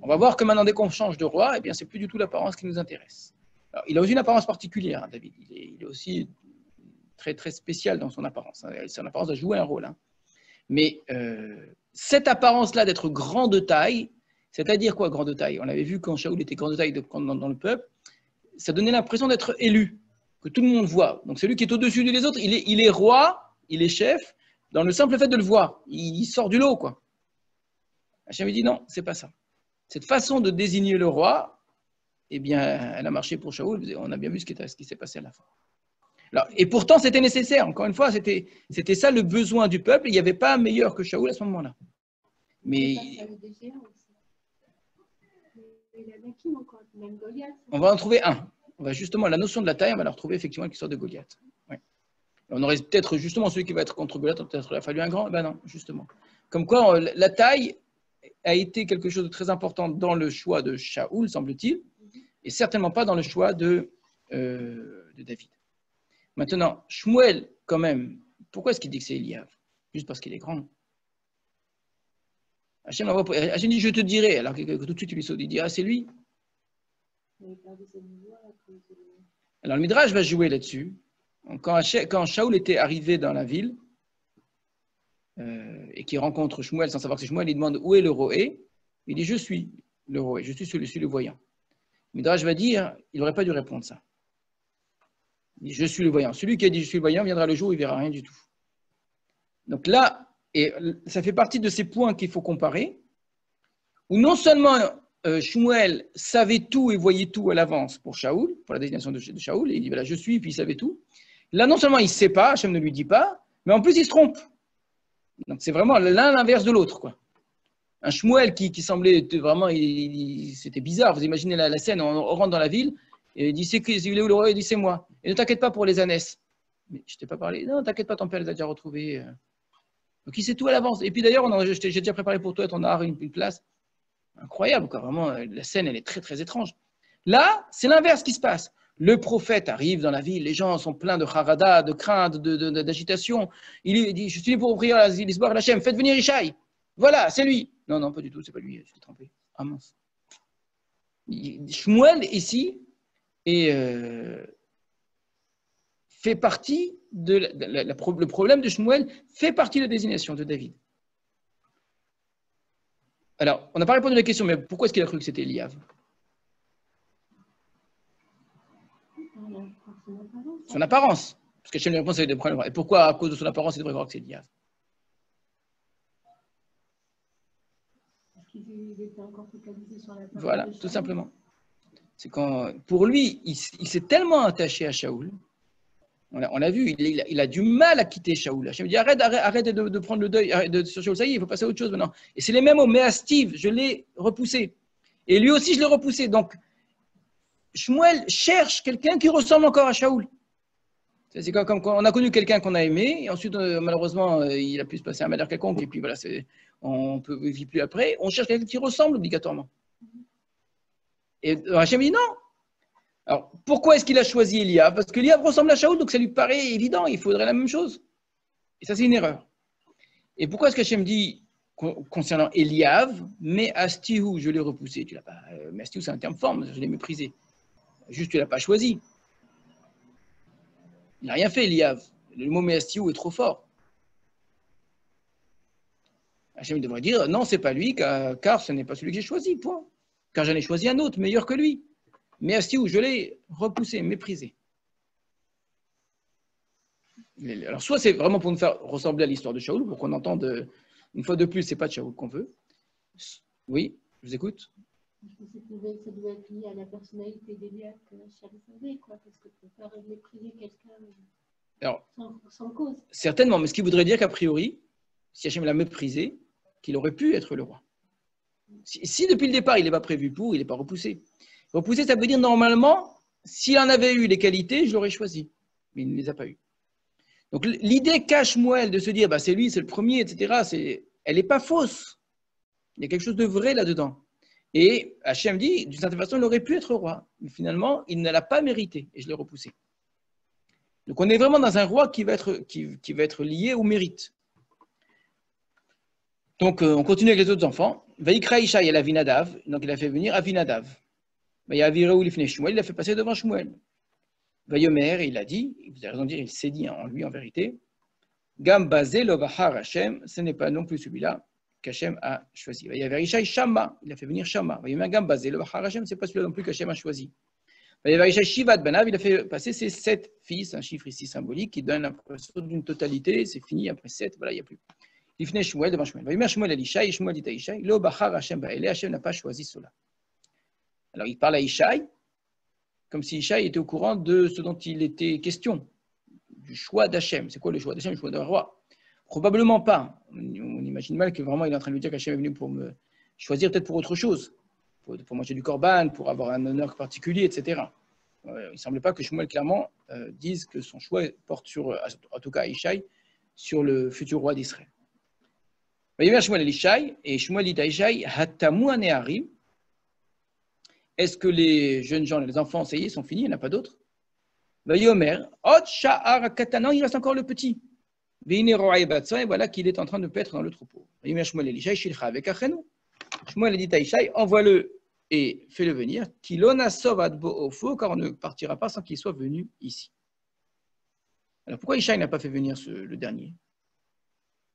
On va voir que maintenant, dès qu'on change de roi, eh bien, c'est plus du tout l'apparence qui nous intéresse. Alors, il a aussi une apparence particulière, hein, David. Il est aussi très, très spécial dans son apparence. Son apparence a joué un rôle. Hein. Mais cette apparence-là d'être grand de taille, c'est-à-dire quoi, grand de taille? On avait vu quand Shaoul était grand de taille dans le peuple, ça donnait l'impression d'être élu, que tout le monde voit. Donc celui qui est au-dessus des autres, il est roi, il est chef, dans le simple fait de le voir. Il sort du lot, quoi. Hachem dit non, c'est pas ça. Cette façon de désigner le roi, eh bien, elle a marché pour Shaoul. On a bien vu ce qui s'est passé à la fin. Alors, et pourtant, c'était nécessaire. Encore une fois, c'était ça le besoin du peuple. Il n'y avait pas meilleur que Shaoul à ce moment-là. Mais on va en trouver un. On va justement, la notion de la taille, on va la retrouver effectivement qui sort de Goliath. Ouais. On aurait peut-être justement celui qui va être contre Goliath, peut-être il a fallu un grand. Ben non, justement. Comme quoi, la taille a été quelque chose de très important dans le choix de Shaoul, semble-t-il, et certainement pas dans le choix de David. Maintenant, Shmuel, quand même, pourquoi est-ce qu'il dit que c'est Eliav? Juste parce qu'il est grand. Hachem dit, je te dirai, alors que tout de suite il dit, ah, c'est lui. Alors le Midrash va jouer là-dessus. Quand Shaoul était arrivé dans la ville, et qu'il rencontre Shmuel sans savoir que c'est Shmuel, il demande où est le roé. Il dit, je suis le roé, je suis le voyant. Le Midrash va dire, il n'aurait pas dû répondre ça. Il dit, je suis le voyant. Celui qui a dit je suis le voyant viendra le jour où il ne verra rien du tout. Donc là, et ça fait partie de ces points qu'il faut comparer, où non seulement Shmuel savait tout et voyait tout à l'avance pour Shaoul, pour la désignation de Shaoul, et il dit voilà, je suis, puis il savait tout. Là, non seulement il ne sait pas, Hachem ne lui dit pas, mais en plus il se trompe. Donc c'est vraiment l'un l'inverse de l'autre, quoi. Un Shmuel qui semblait vraiment, c'était bizarre. Vous imaginez la scène, on rentre dans la ville, et il dit il est où le roi? Il dit c'est moi. Et ne t'inquiète pas pour les ânesses. Mais je t'ai pas parlé. Non, t'inquiète pas, ton père les a déjà retrouvés. Donc il sait tout à l'avance. Et puis d'ailleurs, j'ai déjà préparé pour toi ton art une place. Incroyable, quoi. Vraiment, la scène, elle est très, très étrange. Là, c'est l'inverse qui se passe. Le prophète arrive dans la ville, les gens sont pleins de harada, de crainte, d'agitation. Il dit, je suis venu pour offrir l'histoire à Hachem, faites venir Ishaï. Voilà, c'est lui. Non, non, pas du tout, c'est pas lui, je suis trompé. Ah mince. Shmuel, ici, fait partie le problème de Shmuel fait partie de la désignation de David. Alors, on n'a pas répondu à la question, mais pourquoi est-ce qu'il a cru que c'était Eliav? Son apparence. Parce que Hachem lui répond, c'est des problèmes. Et pourquoi, à cause de son apparence, il devrait croire que c'est Eliav? Parce qu'il était encore focalisé sur la. Voilà, tout simplement. C'est quand, pour lui, il s'est tellement attaché à Shaoul. On l'a vu, il a du mal à quitter Shaoul. Hachem dit arrête de prendre le deuil de Shaoul. Ça y est, il faut passer à autre chose maintenant. Et c'est les mêmes mots. Mais à Steve, je l'ai repoussé. Et lui aussi, je l'ai repoussé. Donc, Shmuel cherche quelqu'un qui ressemble encore à Shaoul. C'est comme quand on a connu quelqu'un qu'on a aimé, et ensuite, malheureusement, il a pu se passer un malheur quelconque, et puis voilà, on ne vit plus après. On cherche quelqu'un qui ressemble obligatoirement. Et Hachem dit non. Alors, pourquoi est-ce qu'il a choisi Eliav? Parce qu'Eliav ressemble à Shaoul, donc ça lui paraît évident, il faudrait la même chose. Et ça, c'est une erreur. Et pourquoi est-ce qu'Hachem dit, concernant Eliav, mais Astihu, je l'ai repoussé, tu l'as pas. Mais Astihu, c'est un terme forme, je l'ai méprisé. Juste, tu ne l'as pas choisi. Il n'a rien fait, Eliav. Le mot Meastiou est trop fort. Hachem devrait dire non, c'est pas lui, car ce n'est pas celui que j'ai choisi, point. Car j'en ai choisi un autre, meilleur que lui. Meastiou, je l'ai repoussé, méprisé. Alors, soit c'est vraiment pour nous faire ressembler à l'histoire de Shaoul, pour qu'on entende une fois de plus, c'est pas de Shaoul qu'on veut. Oui, je vous écoute. Je pensais que ça devait être lié à la personnalité d'Eliav que Hachem savait, quoi, parce que tu peux pas mépriser quelqu'un sans cause. Certainement, mais ce qui voudrait dire qu'a priori, si Hachem l'a méprisé, qu'il aurait pu être le roi. Si depuis le départ, il n'est pas prévu pour, il n'est pas repoussé. Repoussé, ça veut dire normalement, s'il en avait eu les qualités, je l'aurais choisi. Mais il ne les a pas eues. Donc l'idée qu'a Shmuel de se dire bah, c'est lui, c'est le premier, etc., elle n'est pas fausse. Il y a quelque chose de vrai là-dedans. Et Hachem dit, d'une certaine façon, il aurait pu être roi. Mais finalement, il ne l'a pas mérité. Et je l'ai repoussé. Donc on est vraiment dans un roi qui va être lié au mérite. Donc on continue avec les autres enfants. Vaikra Isha, il y a Avinadav. Donc il a fait venir Avinadav. Il y a Avireu l'ifnei Shmuel, il a fait passer devant Shmuel. Vayomer, il a dit, vous avez raison de dire, il s'est dit en lui en vérité, Gam Bazé Lovahar Hachem, ce n'est pas non plus celui-là qu'Hachem a choisi. Il y a Ishai Shama, il a fait venir Shama. Vayomer Gam Bazé Lovahar Hachem, ce n'est pas celui-là non plus qu'Hachem a choisi. Il y a Ishai Shivat Banav, il a fait passer ses 7 fils, un chiffre ici symbolique qui donne l'impression d'une totalité, c'est fini après 7, voilà, il n'y a plus. L'ifnei Shmuel devant Shmuel. Vayomer Shmuel à Ishai, Shmuel dit à Ishai, Lovahar Hachem Baele, Hachem n'a pas choisi cela. Alors il parle à Ishai, comme si Ishai était au courant de ce dont il était question, du choix d'Hachem. C'est quoi le choix d'Hachem, le choix d'un roi? Probablement pas. On imagine mal que vraiment il est en train de lui dire qu'Hachem est venu pour me choisir peut-être pour autre chose, pour manger du korban, pour avoir un honneur particulier, etc. Il ne semble pas que Shmuel clairement dise que son choix porte sur, en tout cas Ishai, sur le futur roi d'Israël. Il y a Shmuel et Ishai, et Shmuel dit à Ishai, Hatamu aneharim. Est-ce que les jeunes gens, les enfants, ça y est, sont finis, il n'y en a pas d'autres? Vayomer, Ot Sha'ar Katanan, il reste encore le petit. Et voilà qu'il est en train de paître dans le troupeau. Vayomer Shmuel Elishaï, Shilcha avec Achenu. Shmuel dit à Ishaï, envoie-le et fais-le venir. Kilona Sovad Bo'ofo, car on ne partira pas sans qu'il soit venu ici. Alors pourquoi Ishaï n'a pas fait venir le dernier?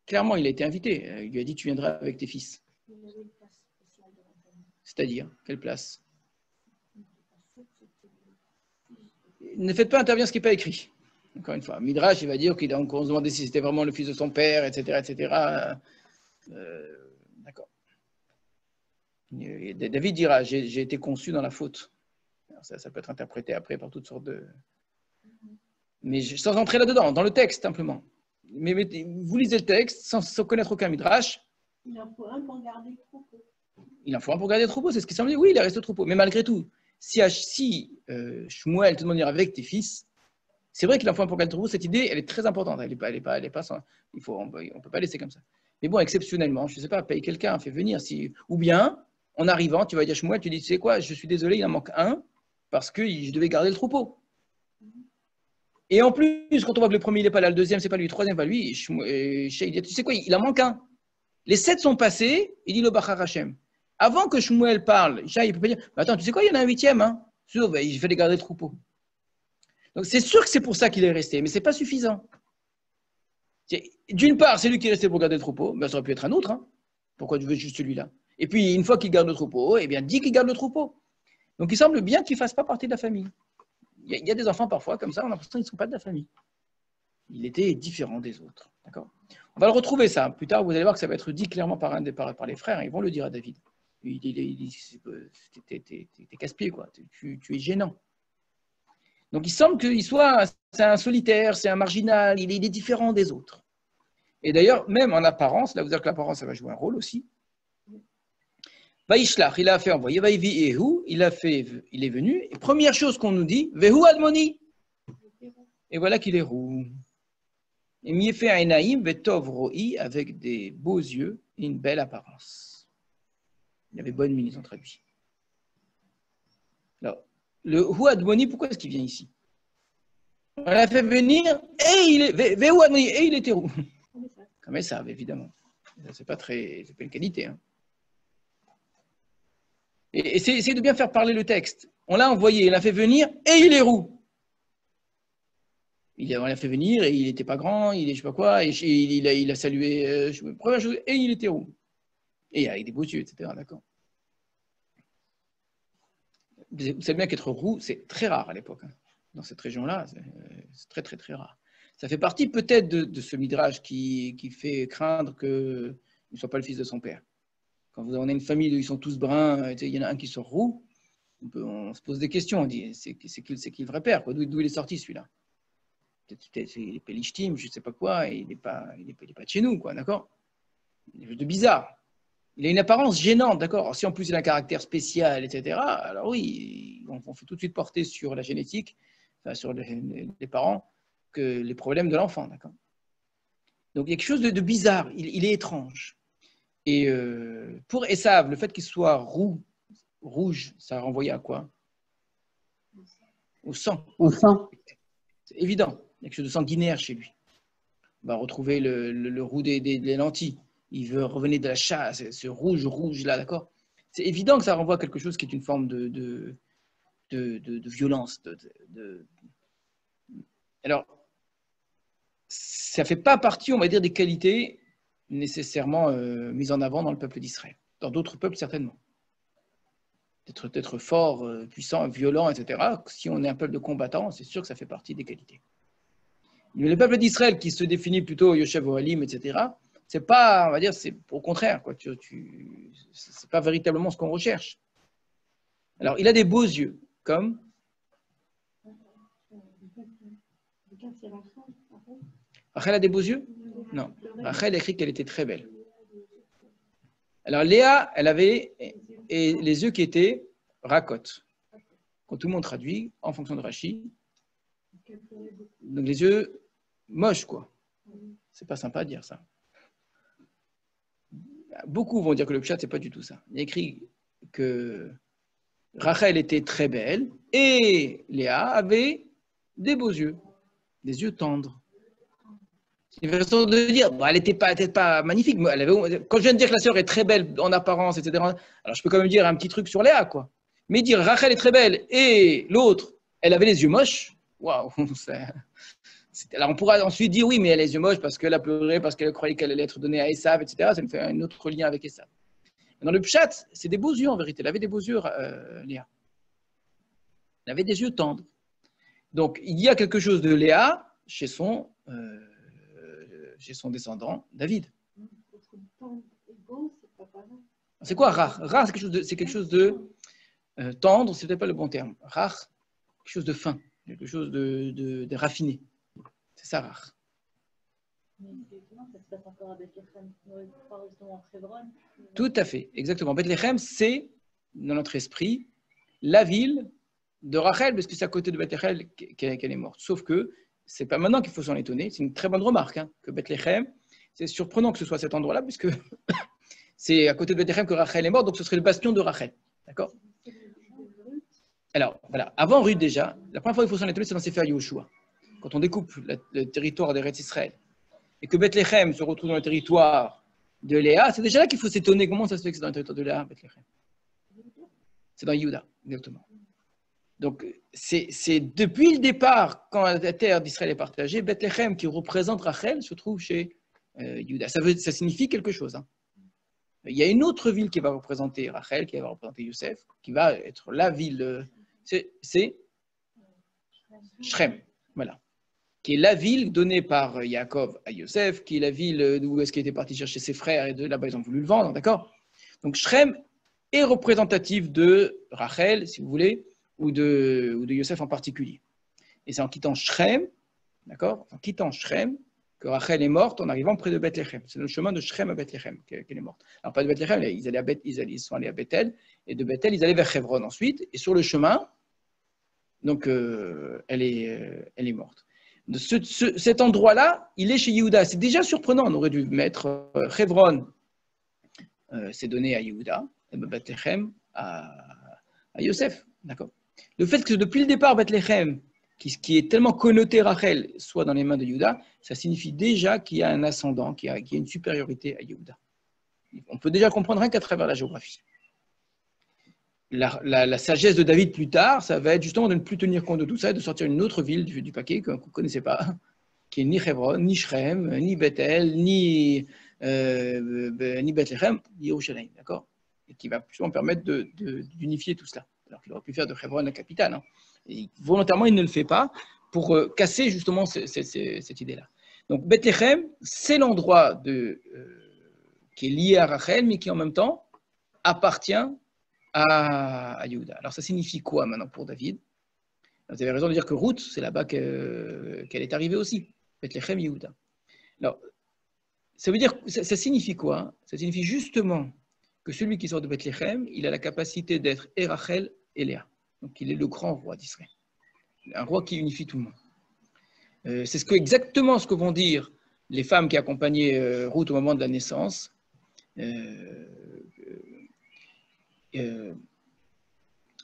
Clairement, il a été invité. Il lui a dit, tu viendras avec tes fils. C'est-à-dire, quelle place? Ne faites pas intervenir ce qui n'est pas écrit. Encore une fois, Midrash, il va dire qu'on se demandait si c'était vraiment le fils de son père, etc. etc. D'accord. David dira, j'ai été conçu dans la faute. Alors ça peut être interprété après par toutes sortes de... Mais sans entrer là-dedans, dans le texte simplement. Mais vous lisez le texte sans connaître aucun Midrash. Il en faut un pour garder le troupeau. Il en faut un pour garder le troupeau, c'est ce qui semble dire. Oui, il reste au troupeau. Mais malgré tout, si Shmuel te demande de dire avec tes fils, c'est vrai qu'il en faut un pour garder le troupeau. Cette idée, elle est très importante. Elle est pas sans, on ne peut pas laisser comme ça. Mais bon, exceptionnellement, je ne sais pas, paye quelqu'un, fait venir. Ou bien, en arrivant, tu vas dire Shmuel, tu dis, tu sais quoi, je suis désolé, il en manque un parce que je devais garder le troupeau. Et en plus, quand on voit que le premier, il n'est pas là, le deuxième, c'est pas lui, le troisième, pas lui, il dit, tu sais quoi, il en manque un. Les 7 sont passés, il dit le Bachar Hashem. Avant que Shmuel parle, il peut pas dire, attends, tu sais quoi, il y en a un 8e, hein. Il fait garder le troupeau. Donc c'est sûr que c'est pour ça qu'il est resté, mais ce n'est pas suffisant. D'une part, c'est lui qui est resté pour garder le troupeau, mais ça aurait pu être un autre. Hein. Pourquoi tu veux juste celui-là? Et puis, une fois qu'il garde le troupeau, eh bien, dis qu'il garde le troupeau. Donc il semble bien qu'il ne fasse pas partie de la famille. Il y a des enfants parfois comme ça, on a l'impression qu'ils ne sont pas de la famille. Il était différent des autres. D'accord ? On va le retrouver ça. Plus tard, vous allez voir que ça va être dit clairement par les frères. Ils vont le dire à David. Il dit, t'es casse-pied, quoi. Tu es gênant. Donc il semble c'est un solitaire, c'est un marginal, il est différent des autres. Et d'ailleurs, même en apparence, là vous dire que l'apparence, ça va jouer un rôle aussi. Vaishlach, il a fait envoyer, Vaivi Ehu, il est venu, et première chose qu'on nous dit, Vehu Almoni. Et voilà qu'il est roux. Et Miefe Ainaim, Vetov Roi, avec des beaux yeux et une belle apparence. Il avait bonne mine, ils ont traduit. Alors, le Hu Admoni, pourquoi est-ce qu'il vient ici? On l'a fait venir et il était roux. Comme ça, évidemment. C'est pas une qualité. Hein. Et essayez de bien faire parler le texte. On l'a envoyé, il l'a fait venir et il est roux. On l'a fait venir et il n'était pas grand, il est je sais pas quoi, et il a salué, première chose, et il était roux. Et avec des beaux yeux, etc. D'accord. Vous savez bien qu'être roux, c'est très rare à l'époque. Hein. Dans cette région-là, c'est très, très, très rare. Ça fait partie peut-être de ce midrash qui fait craindre qu'il ne soit pas le fils de son père. Quand on a une famille où ils sont tous bruns, il y en a un qui sort roux, on se pose des questions. On dit, c'est qui le vrai père? D'où il est sorti celui-là? Peut-être il est Pelishtim, je ne sais pas quoi, et il n'est pas de chez nous, quoi, d'accord? Il est de bizarre. Il a une apparence gênante, d'accord? Si en plus il a un caractère spécial, etc., alors oui, on fait tout de suite porter sur la génétique, enfin, sur les parents. que les problèmes de l'enfant, d'accord? Donc il y a quelque chose de bizarre, il est étrange. Et pour Esav, le fait qu'il soit rouge, ça renvoyait à quoi? Au sang. Au sang. C'est évident, il y a quelque chose de sanguinaire chez lui. On va retrouver le roux des lentilles. Il veut revenir de la chasse, ce rouge là, d'accord? C'est évident que ça renvoie à quelque chose qui est une forme de violence. Alors, ça ne fait pas partie, on va dire, des qualités nécessairement mises en avant dans le peuple d'Israël. Dans d'autres peuples, certainement. D'être fort, puissant, violent, etc. Si on est un peuple de combattants, c'est sûr que ça fait partie des qualités. Mais le peuple d'Israël qui se définit plutôt Yoshev Ohalim, etc., c'est pas, on va dire, c'est au contraire, quoi. C'est pas véritablement ce qu'on recherche. Alors, il a des beaux yeux, comme Rachel a des beaux yeux? Non. Rachel écrit qu'elle était très belle. Alors, Léa, elle avait les yeux qui étaient rakot. Quand tout le monde traduit, en fonction de Rashi, donc les yeux moches, quoi. C'est pas sympa de dire ça. Beaucoup vont dire que le pshat, c'est pas du tout ça. Il y a écrit que Rachel était très belle et Léa avait des beaux yeux, des yeux tendres. C'est une façon de dire, bon, elle n'était pas magnifique, mais quand je viens de dire que la sœur est très belle en apparence, etc., alors je peux quand même dire un petit truc sur Léa, quoi. Mais dire Rachel est très belle et l'autre, elle avait les yeux moches, waouh. Alors on pourra ensuite dire oui, mais elle a les yeux moches parce qu'elle a pleuré, parce qu'elle croyait qu'elle allait être donnée à Esav, etc. Ça me fait un autre lien avec Esav. Dans le pshat, c'est des beaux yeux en vérité. Elle avait des beaux yeux, Léa. Elle avait des yeux tendres. Donc il y a quelque chose de Léa chez son descendant David. C'est quoi rare? Rare, c'est quelque chose de tendre, c'est peut-être pas le bon terme. Rare, quelque chose de fin, quelque chose de raffiné. C'est ça rare. Tout à fait, exactement. Bethléem, c'est, dans notre esprit, la ville de Rachel, parce que c'est à côté de Bethléem qu'elle est morte. Sauf que c'est pas maintenant qu'il faut s'en étonner. C'est une très bonne remarque, hein, que Bethléem, c'est surprenant que ce soit cet endroit-là, puisque c'est à côté de Bethléem que Rachel est morte, donc ce serait le bastion de Rachel. D'accord? Alors, voilà. Avant Ruth, déjà, la première fois qu'il faut s'en étonner, c'est dans Sefer Yoshua. Quand on découpe le territoire d'Eretz Israël et que Bethléem se retrouve dans le territoire de Léa, c'est déjà là qu'il faut s'étonner. Comment ça se fait que c'est dans le territoire de Léa, Bethléem? C'est dans Yehuda, exactement. Donc, c'est depuis le départ, quand la terre d'Israël est partagée, Bethléem, qui représente Rachel, se trouve chez Yehuda. Ça signifie quelque chose. Hein. Il y a une autre ville qui va représenter Rachel, qui va représenter Youssef, qui va être la ville, c'est Shrem, voilà, qui est la ville donnée par Yaakov à Youssef, qui est la ville d'où est-ce qu'il était parti chercher ses frères, et de là-bas ils ont voulu le vendre, d'accord? Donc Shrem est représentatif de Rachel, si vous voulez, ou de Youssef en particulier. Et c'est en quittant Shrem, d'accord, en quittant Shrem, que Rachel est morte en arrivant près de Bethléem. C'est le chemin de Shrem à Bethléem qu'elle est morte. Alors pas de Bethléem, ils sont allés à Bethel, et de Bethel, ils allaient vers Hebron ensuite, et sur le chemin, donc elle est morte. Cet endroit-là, il est chez Yehuda. C'est déjà surprenant, on aurait dû mettre Hebron, c'est donné à Yehuda, et Bethléem à Yosef, d'accord. Le fait que depuis le départ, Bethléem, qui est tellement connoté Rachel, soit dans les mains de Yehuda, ça signifie déjà qu'il y a un ascendant, qu'il y a une supériorité à Yehuda. On peut déjà comprendre rien qu'à travers la géographie. La sagesse de David plus tard, ça va être justement de ne plus tenir compte de tout ça et de sortir une autre ville du paquet qu'on ne connaissait pas, qui est ni Hebron, ni Shrem, ni Bethel, ni Bethléem, ni Yerushalayim, d'accord? Et qui va justement permettre d'unifier tout cela. Alors qu'il aurait pu faire de Hebron la capitale. Hein. Et volontairement, il ne le fait pas pour casser justement cette idée-là. Donc Bethléem, c'est l'endroit qui est lié à Rachel, mais qui en même temps appartient à Yehuda. Alors ça signifie quoi maintenant pour David? Vous avez raison de dire que Ruth, c'est là-bas qu'elle est arrivée aussi. Bethléem, Yehuda. Alors, ça veut dire, ça signifie quoi? Ça signifie justement que celui qui sort de Bethléem, il a la capacité d'être et Rachel et Léa. Donc il est le grand roi d'Israël. Un roi qui unifie tout le monde. C'est exactement ce que vont dire les femmes qui accompagnaient Ruth au moment de la naissance.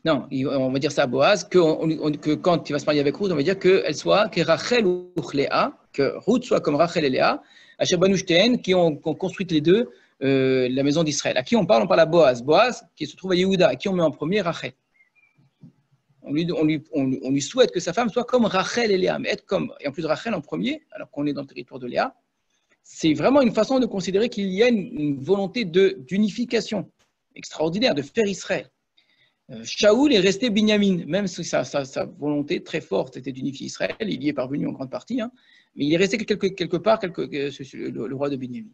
Non, on va dire ça à Boaz, que quand il va se marier avec Ruth, on va dire qu'elle soit, que Rachel ou Léa, que Ruth soit comme Rachel et Léa, à Shabanushten, qui ont construit les deux la maison d'Israël. À qui on parle à Boaz. Boaz, qui se trouve à Yehuda, à qui on met en premier Rachel. On lui souhaite que sa femme soit comme Rachel et Léa, mais être comme, et en plus Rachel en premier, alors qu'on est dans le territoire de Léa, c'est vraiment une façon de considérer qu'il y a une volonté d'unification extraordinaire, de faire Israël. Shaoul est resté Binyamin, même si sa volonté très forte était d'unifier Israël, il y est parvenu en grande partie, hein, mais il est resté quelque part le roi de Binyamin.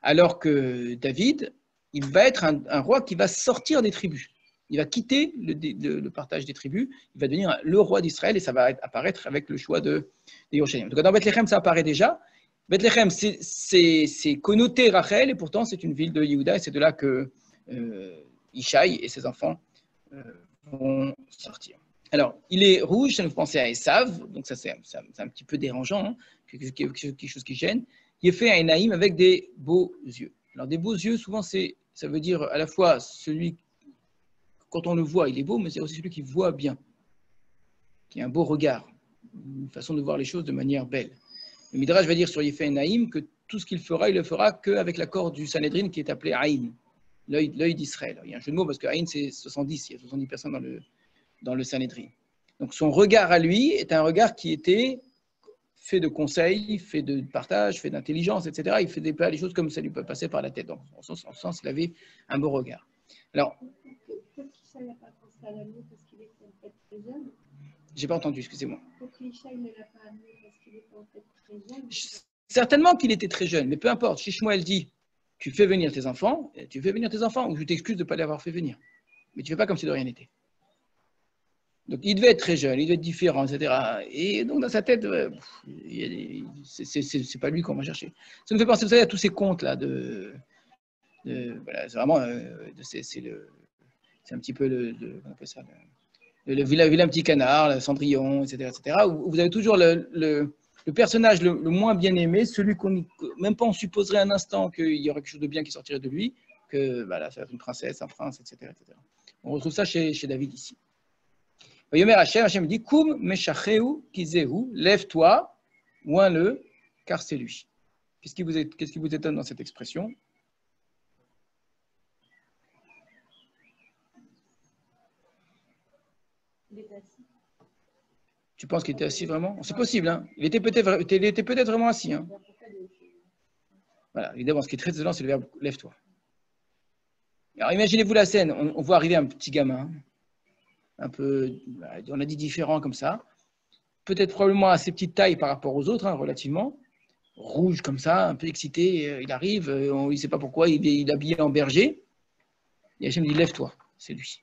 Alors que David, il va être un roi qui va sortir des tribus. Il va quitter le partage des tribus, il va devenir le roi d'Israël et ça va apparaître avec le choix de Yerushalayim. Donc dans Bethléem, ça apparaît déjà. Bethléem, c'est connoté Rachel et pourtant c'est une ville de Yehuda et c'est de là que Ishaï et ses enfants vont sortir. Alors, il est rouge, ça nous fait penser à Esav, donc ça c'est un petit peu dérangeant, hein, quelque chose qui gêne. Il est fait à Enaïm avec des beaux yeux. Alors, des beaux yeux, souvent, ça veut dire à la fois celui, quand on le voit, il est beau, mais c'est aussi celui qui voit bien, qui a un beau regard, une façon de voir les choses de manière belle. Le Midrash va dire sur Yefé Enaïm que tout ce qu'il fera, il le fera qu'avec l'accord du Sanhedrin qui est appelé Aïn, l'œil d'Israël. Il y a un jeu de mots parce que Aïn, c'est 70, il y a 70 personnes dans le Sanhedrin. Donc son regard à lui est un regard qui était fait de conseils, fait de partage, fait d'intelligence, etc. Il fait des choses comme ça lui peut passer par la tête. Donc, en ce sens, il avait un beau regard. Alors, peut-être qu'Ishaï n'a pas pensé à l'amener parce qu'il était en fait très jeune. J'ai pas entendu, excusez-moi. Peut-être qu'Ishaï ne l'a pas amené parce qu'il était en fait très jeune. Certainement qu'il était très jeune, mais peu importe. Si Shmuel dit, tu fais venir tes enfants, ou je t'excuse de ne pas les avoir fait venir. Mais tu ne fais pas comme si de rien n'était. Donc, il devait être très jeune, il devait être différent, etc. Et donc, dans sa tête, c'est pas lui qu'on va chercher. Ça me fait penser, vous savez, à tous ces contes-là voilà, c'est vraiment, c'est un petit peu comment on appelle ça, le vilain petit canard, le Cendrillon, etc., où vous avez toujours le personnage le moins bien aimé, celui qu'on, même pas on supposerait un instant qu'il y aurait quelque chose de bien qui sortirait de lui, que voilà, ça va être une princesse, un prince, etc. On retrouve ça chez David ici. Yomer Hachem dit Koum meshacheu kizehu, lève-toi, oins-le, car c'est lui. Qu'est-ce qui vous étonne dans cette expression? Il était assis. Tu penses qu'il était assis vraiment? C'est possible, hein? Il était peut-être vraiment assis. Hein? Voilà, évidemment, ce qui est très étonnant, c'est le verbe lève-toi. Alors imaginez-vous la scène, on voit arriver un petit gamin, un peu, on a dit différent comme ça, peut-être probablement assez petite taille par rapport aux autres, hein, relativement, rouge comme ça, un peu excité, il arrive, on ne sait pas pourquoi, il est habillé en berger, et Hachem dit lève-toi, c'est lui.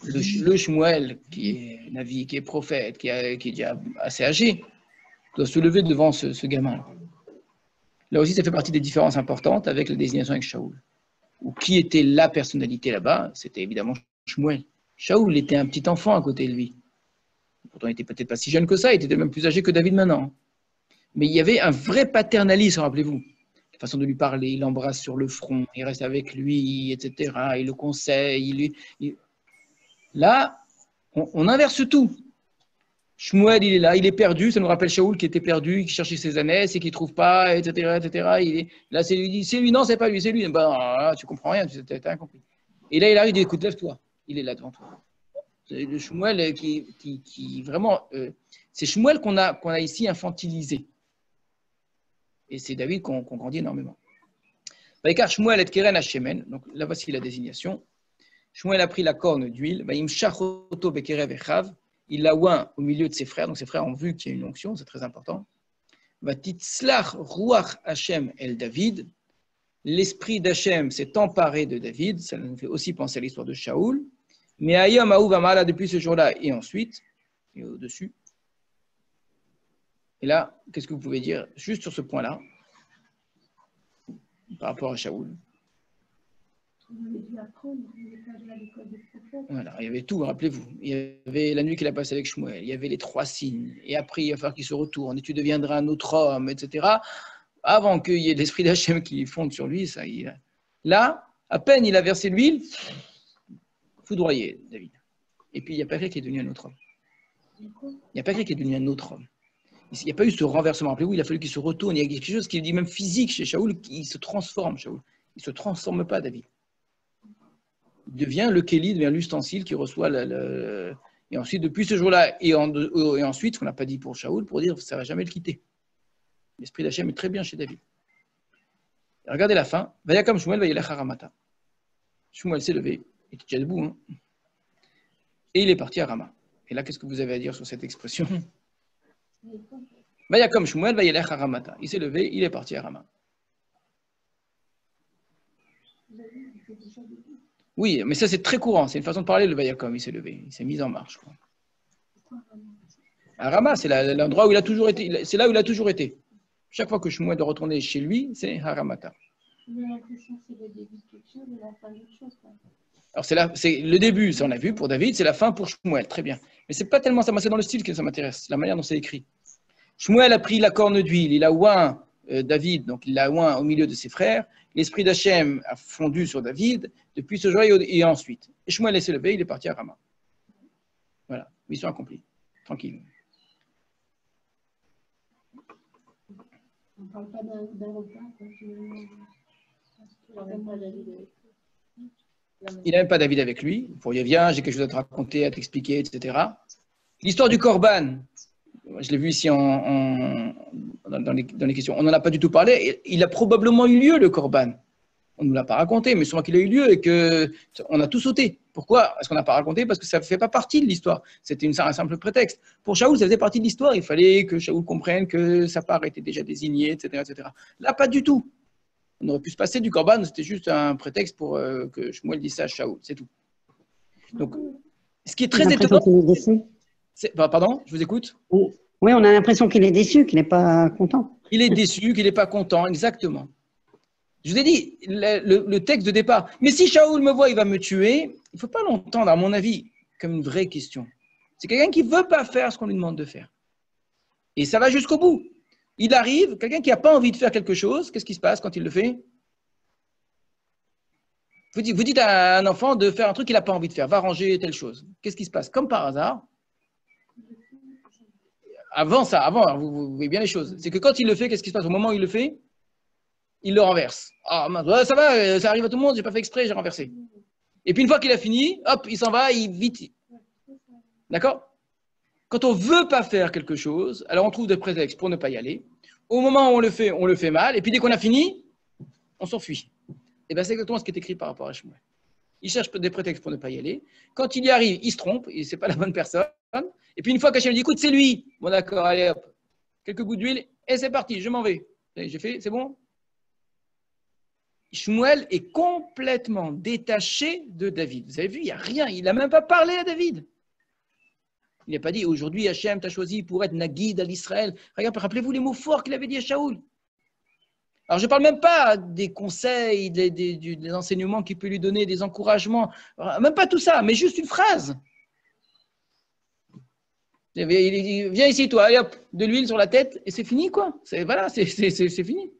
Le Shmuel, qui est Navi, qui est prophète, qui est déjà assez âgé, doit se lever devant ce gamin. Là aussi, ça fait partie des différences importantes avec la désignation avec Shaoul. Ou qui était la personnalité là-bas? C'était évidemment Shmuel. Shaoul était un petit enfant à côté de lui. Pourtant, il n'était peut-être pas si jeune que ça, il était même plus âgé que David maintenant. Mais il y avait un vrai paternalisme, rappelez-vous. La façon de lui parler, il l'embrasse sur le front, il reste avec lui, etc. Il le conseille. Là, on inverse tout. Shmuel, il est là, il est perdu. Ça nous rappelle Shaoul qui était perdu, qui cherchait ses ânesses et qui ne trouve pas, etc. Là, c'est lui, non, c'est pas lui, c'est lui. Ben, tu comprends rien, tu as incompris. Et là, il arrive, il dit, écoute, lève-toi. Il est là devant toi. C'est le Shmuel qui vraiment, c'est Shmuel qu'on a ici infantilisé. Et c'est David qu'on grandit énormément. Car Shmuel et Keren Hashemen, donc là voici la désignation. Shmuel a pris la corne d'huile, il l'a oint au milieu de ses frères, donc ses frères ont vu qu'il y a une onction, c'est très important. Ruach Hashem el David, l'esprit d'Hachem s'est emparé de David, ça nous fait aussi penser à l'histoire de Shaoul. Mais Ayom Aouv Amala, depuis ce jour-là et ensuite, et au-dessus. Et là, qu'est-ce que vous pouvez dire juste sur ce point-là, par rapport à Shaoul? On avait dû apprendre, on n'était pas allé à l'école des prophètes. Voilà, il y avait tout, rappelez-vous. Il y avait la nuit qu'il a passée avec Shmuel, il y avait les 3 signes, et après il va falloir qu'il se retourne, et tu deviendras un autre homme, etc. Avant qu'il y ait l'esprit d'Hachem qui fonde sur lui, ça, là, à peine il a versé l'huile, foudroyé, David. Et puis il n'y a pas quelqu'un qui est devenu un autre homme. Il n'y a pas quelqu'un qui est devenu un autre homme. Il n'y a pas eu ce renversement. Rappelez-vous, il a fallu qu'il se retourne. Il y a quelque chose qui est dit même physique chez Shaoul, il se transforme, Shaoul. Il ne se transforme pas, David. Il devient le Kéli, devient l'ustensile qui reçoit Et ensuite, depuis ce jour-là, et ensuite, ce qu'on n'a pas dit pour Shaoul, pour dire ça ne va jamais le quitter. L'esprit d'Hachem est très bien chez David. Et regardez la fin. Vayakam Shmuel vayelech haramata. Shmuel s'est levé, il était déjà debout, hein, et il est parti à Rama. Et là, qu'est-ce que vous avez à dire sur cette expression? Vayakam Shmuel vayelech haramata. Il s'est levé, il est parti à Rama. Oui, mais ça c'est très courant, c'est une façon de parler, le Vayakom, il s'est levé, il s'est mis en marche. Quoi. À Rama, c'est l'endroit où il a toujours été, c'est là où il a toujours été. Chaque fois que Shmuel doit retourner chez lui, c'est Haramata. J'ai l'impression que c'est le début de quelque chose et la fin d'autre chose. Alors c'est le début, ça on a vu pour David, c'est la fin pour Shmuel, très bien. Mais c'est pas tellement ça, c'est dans le style que ça m'intéresse, la manière dont c'est écrit. Shmuel a pris la corne d'huile, il a oint David, donc il l'a oint au milieu de ses frères. L'esprit d'Hachem a fondu sur David depuis ce jour et ensuite. Et Shmuel s'est levé, il est parti à Rama. Voilà, mission accomplie. Tranquille. On ne parle pas d'un repas. Il n'a même pas David avec lui. Pour y viens, j'ai quelque chose à te raconter, à t'expliquer, etc. L'histoire du Korban, je l'ai vu ici dans les questions. On n'en a pas du tout parlé. Il a probablement eu lieu, le Korban. On ne nous l'a pas raconté, mais sûrement qu'il a eu lieu et qu'on a tout sauté. Pourquoi est-ce qu'on n'a pas raconté? Parce que ça ne fait pas partie de l'histoire. C'était un simple prétexte. Pour Shaoul, ça faisait partie de l'histoire. Il fallait que Shaoul comprenne que sa part était déjà désignée, etc., etc. Là, pas du tout. On aurait pu se passer du Korban. C'était juste un prétexte pour que Shmuel dise ça à Shaoul. C'est tout. Donc, ce qui est très étonnant... Pardon, je vous écoute. Oui, on a l'impression qu'il est déçu, qu'il n'est pas content. Il est déçu, qu'il n'est pas content, exactement. Je vous ai dit, le texte de départ. Mais si Shaoul me voit, il va me tuer. Il ne faut pas l'entendre, à mon avis, comme une vraie question. C'est quelqu'un qui ne veut pas faire ce qu'on lui demande de faire. Et ça va jusqu'au bout. Il arrive, quelqu'un qui n'a pas envie de faire quelque chose, qu'est-ce qui se passe quand il le fait? Vous dites à un enfant de faire un truc qu'il n'a pas envie de faire, va ranger telle chose. Qu'est-ce qui se passe? Comme par hasard, avant, vous voyez bien les choses. C'est que quand il le fait, qu'est-ce qui se passe? Au moment où il le fait, il le renverse. Ah, ça va, ça arrive à tout le monde, j'ai pas fait exprès, j'ai renversé. Et puis une fois qu'il a fini, hop, il s'en va, vite. D'accord? Quand on veut pas faire quelque chose, alors on trouve des prétextes pour ne pas y aller. Au moment où on le fait mal. Et puis dès qu'on a fini, on s'enfuit. Et bien c'est exactement ce qui est écrit par rapport à Shmuel. Il cherche des prétextes pour ne pas y aller. Quand il y arrive, il se trompe, et c'est pas la bonne personne. Et puis une fois qu'Hachem dit, écoute, c'est lui. Bon d'accord, allez hop, quelques gouttes d'huile, et c'est parti, je m'en vais. J'ai fait, c'est bon? Shmuel est complètement détaché de David. Vous avez vu, il n'y a rien. Il n'a même pas parlé à David. Il n'a pas dit, aujourd'hui, Hachem t'a choisi pour être Nagid à l'Israël. Regarde, rappelez-vous les mots forts qu'il avait dit à Shaoul. Alors, je ne parle même pas des conseils, des enseignements qu'il peut lui donner, des encouragements. Même pas tout ça, mais juste une phrase. Il dit, viens ici, toi, allez hop, de l'huile sur la tête, et c'est fini, quoi. Voilà, c'est fini.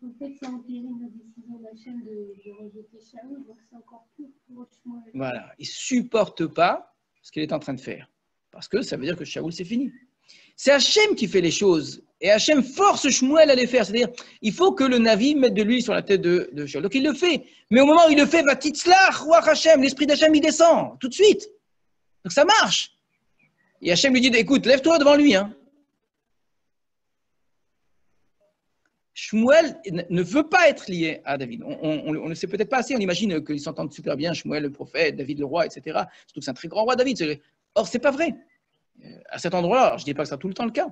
En fait, ça empirit la décision d'Hachem de rejeter Shaoul, donc c'est encore plus pour Shmuel. Voilà, il ne supporte pas ce qu'il est en train de faire, parce que ça veut dire que Shaoul, c'est fini. C'est Hachem qui fait les choses, et Hachem force Shmuel à les faire, c'est-à-dire, il faut que le Navi mette de l'huile sur la tête de Shaoul. Donc il le fait, mais au moment où il le fait, va titzlach, roi Hachem, l'esprit d'Hachem, il descend, tout de suite. Donc ça marche. Et Hachem lui dit, écoute, lève-toi devant lui, hein. Shmuel ne veut pas être lié à David. On ne le sait peut-être pas assez. On imagine qu'ils s'entendent super bien, Shmuel le prophète, David le roi, etc. Surtout que c'est un très grand roi, David. Or, ce n'est pas vrai. À cet endroit-là, je ne dis pas que c'est tout le temps le cas,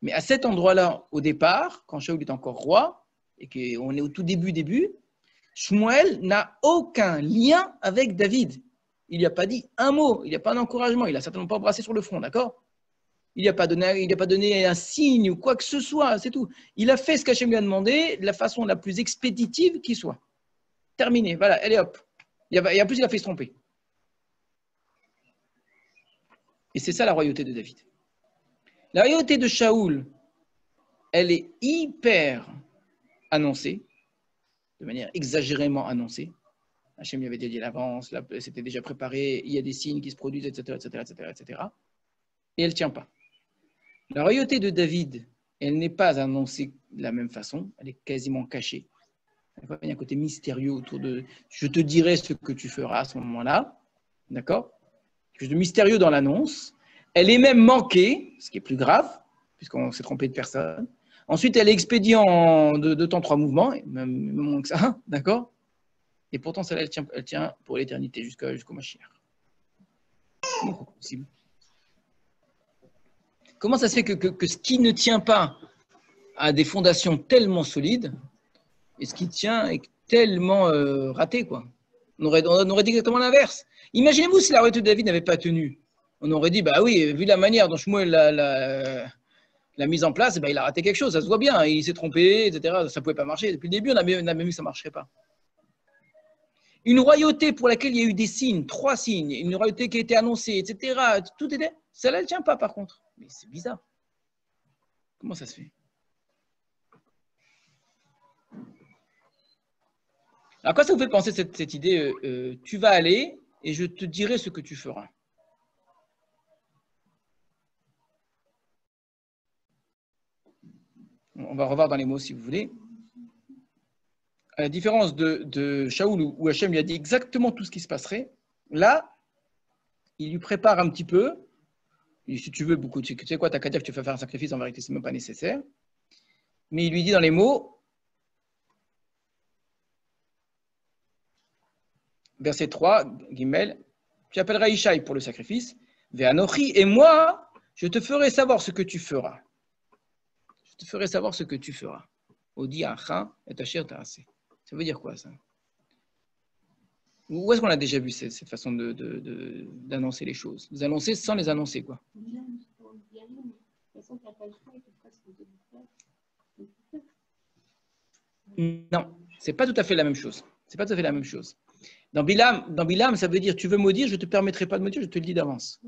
mais à cet endroit-là, au départ, quand Shaoul est encore roi, et qu'on est au tout début, Shmuel n'a aucun lien avec David. Il n'y a pas dit un mot, il n'y a pas d'encouragement, il n'a certainement pas embrassé sur le front, d'accord? Il n'a pas donné un signe ou quoi que ce soit, c'est tout. Il a fait ce qu'Hachem lui a demandé de la façon la plus expéditive qui soit. Terminé, voilà, allez hop. Et en plus, il a fait se tromper. Et c'est ça la royauté de David. La royauté de Shaoul, elle est hyper annoncée, de manière exagérément annoncée. Hachem lui avait dit à l'avance, c'était déjà préparé, il y a des signes qui se produisent, etc., etc., etc., etc. Et elle ne tient pas. La royauté de David, elle n'est pas annoncée de la même façon, elle est quasiment cachée. Il y a un côté mystérieux autour de « je te dirai ce que tu feras à ce moment-là », d'accord ? Quelque chose de mystérieux dans l'annonce. Elle est même manquée, ce qui est plus grave, puisqu'on s'est trompé de personne. Ensuite, elle est expédiée en deux temps, 3 mouvements, même moins que ça, d'accord ? Et pourtant, celle-là, elle tient pour l'éternité, jusqu'au Mashiach. Comment c'est possible ? Comment ça se fait que ce qui ne tient pas a des fondations tellement solides et ce qui tient est tellement raté, quoi. On aurait dit exactement l'inverse. Imaginez-vous si la royauté de David n'avait pas tenu. On aurait dit, bah oui, vu la manière dont Shmuel l'a mise en place, bah, il a raté quelque chose, ça se voit bien, il s'est trompé, etc. Ça ne pouvait pas marcher. Depuis le début, on a même vu que ça ne marcherait pas. Une royauté pour laquelle il y a eu des signes, 3 signes, une royauté qui a été annoncée, etc. Tout était. Celle-là, elle ne tient pas, par contre. Mais c'est bizarre. Comment ça se fait ? Alors, quoi ça vous fait penser cette idée tu vas aller et je te dirai ce que tu feras. On va revoir dans les mots si vous voulez. À la différence de Shaoul où Hachem lui a dit exactement tout ce qui se passerait, là, il lui prépare un petit peu. Et si tu veux, beaucoup, tu sais quoi, t'as qu'à dire que tu vas faire un sacrifice, en vérité, c'est même pas nécessaire. Mais il lui dit dans les mots, verset 3, Gimel, tu appelleras Ishaï pour le sacrifice, Ve'anochi, et moi, je te ferai savoir ce que tu feras. Je te ferai savoir ce que tu feras. Odi acha et tachir ta'aseh. Ça veut dire quoi, ça? Où est-ce qu'on a déjà vu cette façon d'annoncer les choses? Les annoncer sans les annoncer, quoi. Non, c'est pas tout à fait la même chose. C'est pas tout à fait la même chose. Dans Bilam, ça veut dire tu veux maudire, je ne te permettrai pas de maudire, je te le dis d'avance.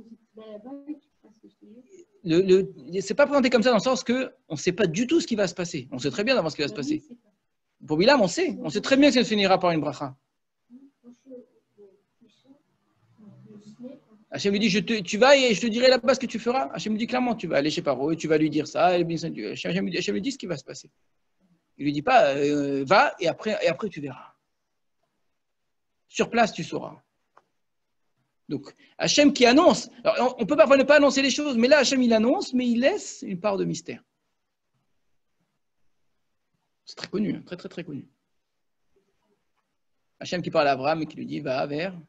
C'est pas présenté comme ça dans le sens qu'on ne sait pas du tout ce qui va se passer. On sait très bien d'avance ce qui va se passer. Pour Bilam, on sait très bien que ça finira par une bracha. Hachem lui dit tu vas et je te dirai là-bas ce que tu feras. Hachem lui dit clairement tu vas aller chez Paro et tu vas lui dire ça. Hachem lui dit ce qui va se passer. Il lui dit pas va et après tu verras. Sur place, tu sauras. Donc, Hachem qui annonce. Alors, on peut parfois ne pas annoncer les choses, mais là, Hachem, il annonce, mais il laisse une part de mystère. C'est très connu, très, très, très connu. Hachem qui parle à Abraham et qui lui dit, va vers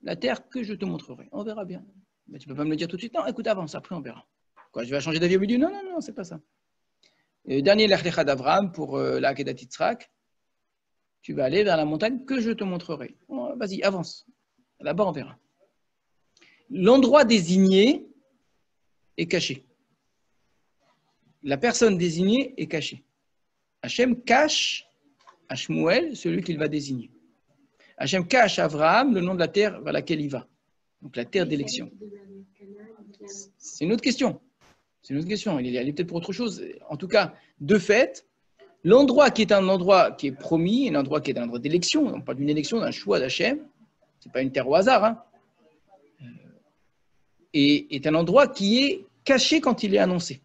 la terre que je te montrerai. On verra bien. Mais tu ne peux pas me le dire tout de suite. Non, écoute, avance, après on verra. Quoi, je vais changer d'avis au milieu? Non, non, non, c'est pas ça. Et dernier l'Echlecha d'Abraham pour la Akedat Yitzhak. Tu vas aller vers la montagne que je te montrerai. Oh, vas-y, avance. Là-bas, on verra. L'endroit désigné est caché. La personne désignée est cachée. Hachem cache à Shmuel celui qu'il va désigner. Hachem cache à Abraham le nom de la terre vers laquelle il va. Donc la terre d'élection. C'est une autre question. C'est une autre question. Il est allé peut-être pour autre chose. En tout cas, de fait, l'endroit qui est un endroit qui est promis, un endroit qui est un endroit d'élection, on parle d'une élection, d'un choix d'Hachem, ce n'est pas une terre au hasard, hein, et est un endroit qui est caché quand il est annoncé.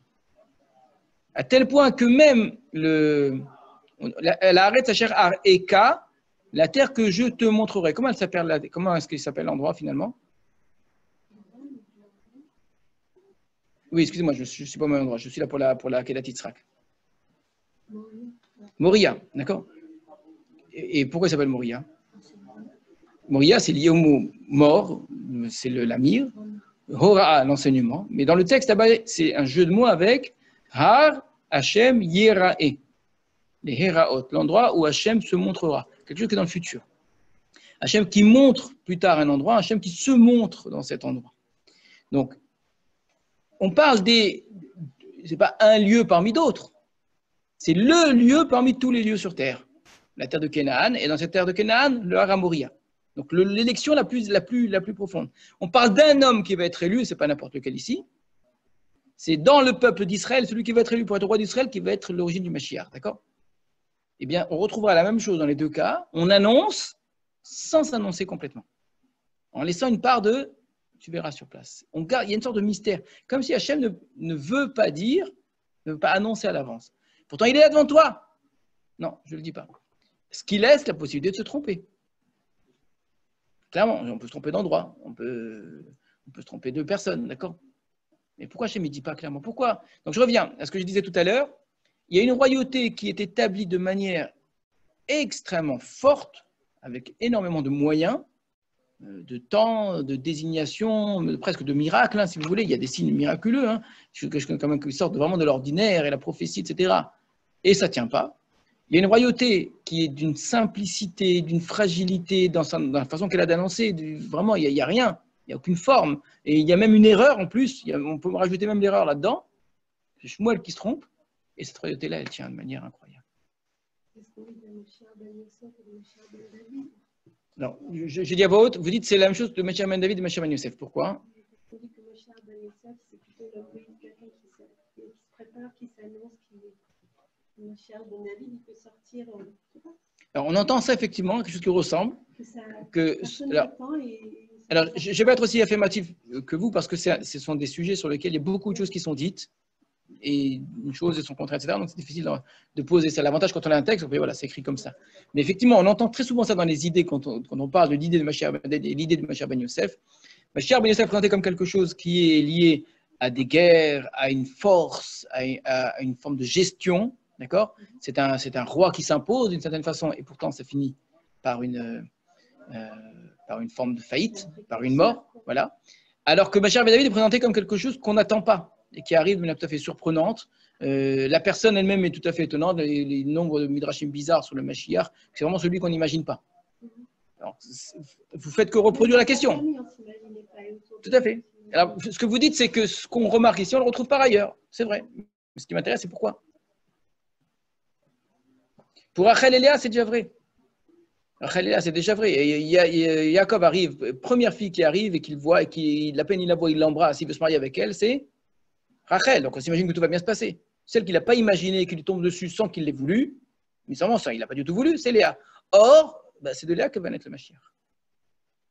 À tel point que même la Haaretz Asher Har Eka, la terre que je te montrerai, comment est-ce qu'il s'appelle l'endroit finalement? Oui, excusez-moi, je ne suis pas au même endroit, je suis là pour la Kedat Yitzhak. Moria, d'accord. Et pourquoi il s'appelle Moria? Moria, c'est lié au mot mort, c'est l'amir, Hora, l'enseignement. Mais dans le texte, c'est un jeu de mots avec Har, Hachem, Yerae. Les Heraot, l'endroit où Hachem se montrera. Quelque chose qui est dans le futur. Hachem qui montre plus tard un endroit, Hachem qui se montre dans cet endroit. Donc, on parle c'est pas un lieu parmi d'autres. C'est le lieu parmi tous les lieux sur Terre. la terre de Canaan, et dans cette terre de Canaan, le Har Moria. Donc l'élection la plus profonde. On parle d'un homme qui va être élu, et ce n'est pas n'importe lequel ici. C'est dans le peuple d'Israël, celui qui va être élu pour être roi d'Israël, qui va être l'origine du Mashiach, d'accord? Eh bien, on retrouvera la même chose dans les deux cas. On annonce sans s'annoncer complètement, en laissant une part de « tu verras sur place ». Il y a une sorte de mystère, comme si Hachem ne veut pas dire, ne veut pas annoncer à l'avance. Pourtant, il est là devant toi. Non, je ne le dis pas. Ce qui laisse la possibilité de se tromper. Clairement, on peut se tromper d'endroit, on peut se tromper de personne, d'accord? Mais pourquoi Hachem ne dit pas clairement? Pourquoi? Donc je reviens à ce que je disais tout à l'heure. Il y a une royauté qui est établie de manière extrêmement forte, avec énormément de moyens, de temps, de désignation, presque de miracles, hein, si vous voulez. Il y a des signes miraculeux, hein, quand même, qui sortent vraiment de l'ordinaire et la prophétie, etc. Et ça ne tient pas. Il y a une royauté qui est d'une simplicité, d'une fragilité dans la façon qu'elle a d'annoncer. Vraiment, il n'y a rien. Il n'y a aucune forme. Et il y a même une erreur en plus. On peut rajouter même l'erreur là-dedans. C'est Shmuel qui se trompe. Et cette royauté-là, elle tient de manière incroyable. Alors, je dis à voix haute, vous dites que c'est la même chose de Mashiach ben David et Mashiach ben Yosef. Pourquoi? On dit que Mashiach ben Yosef, c'est plutôt quelqu'un qui se prépare, qui s'annonce, Mashiach ben David, il peut sortir. Alors, on entend ça effectivement, quelque chose qui ressemble. Alors, je vais être aussi affirmatif que vous, parce que ce sont des sujets sur lesquels il y a beaucoup de choses qui sont dites, et une chose et son contraire, etc. Donc, c'est difficile de poser ça. L'avantage quand on a un texte, on peut, voilà, c'est écrit comme ça. Mais effectivement, on entend très souvent ça dans les idées, quand on parle de l'idée de Mashiach ben David et l'idée de Mashiach ben Yosef. Mashiach ben Yosef est présenté comme quelque chose qui est lié à des guerres, à une force, à une forme de gestion. D'accord? C'est un roi qui s'impose d'une certaine façon, et pourtant ça finit par une forme de faillite, par une mort. Voilà. Alors que Mashiach ben David est présenté comme quelque chose qu'on n'attend pas et qui arrive de manière tout à fait surprenante. La personne elle-même est tout à fait étonnante. Les nombres de midrashim bizarres sur le Mashiach, c'est vraiment celui qu'on n'imagine pas. Alors, vous faites que reproduire la question. Tout à fait. Alors, ce que vous dites, c'est que ce qu'on remarque ici, on le retrouve par ailleurs. C'est vrai. Mais ce qui m'intéresse, c'est pourquoi. Pour Rachel et Léa, c'est déjà vrai. Rachel et Léa, c'est déjà vrai. Et Jacob arrive, première fille qui arrive et qu'il voit, et à peine il la voit, il l'embrasse, il veut se marier avec elle, c'est Rachel. Donc on s'imagine que tout va bien se passer. Celle qu'il n'a pas imaginé, qui lui tombe dessus sans qu'il l'ait voulu, mais sans ça, il n'a pas du tout voulu, c'est Léa. Or, c'est de Léa que va naître le Mashiach.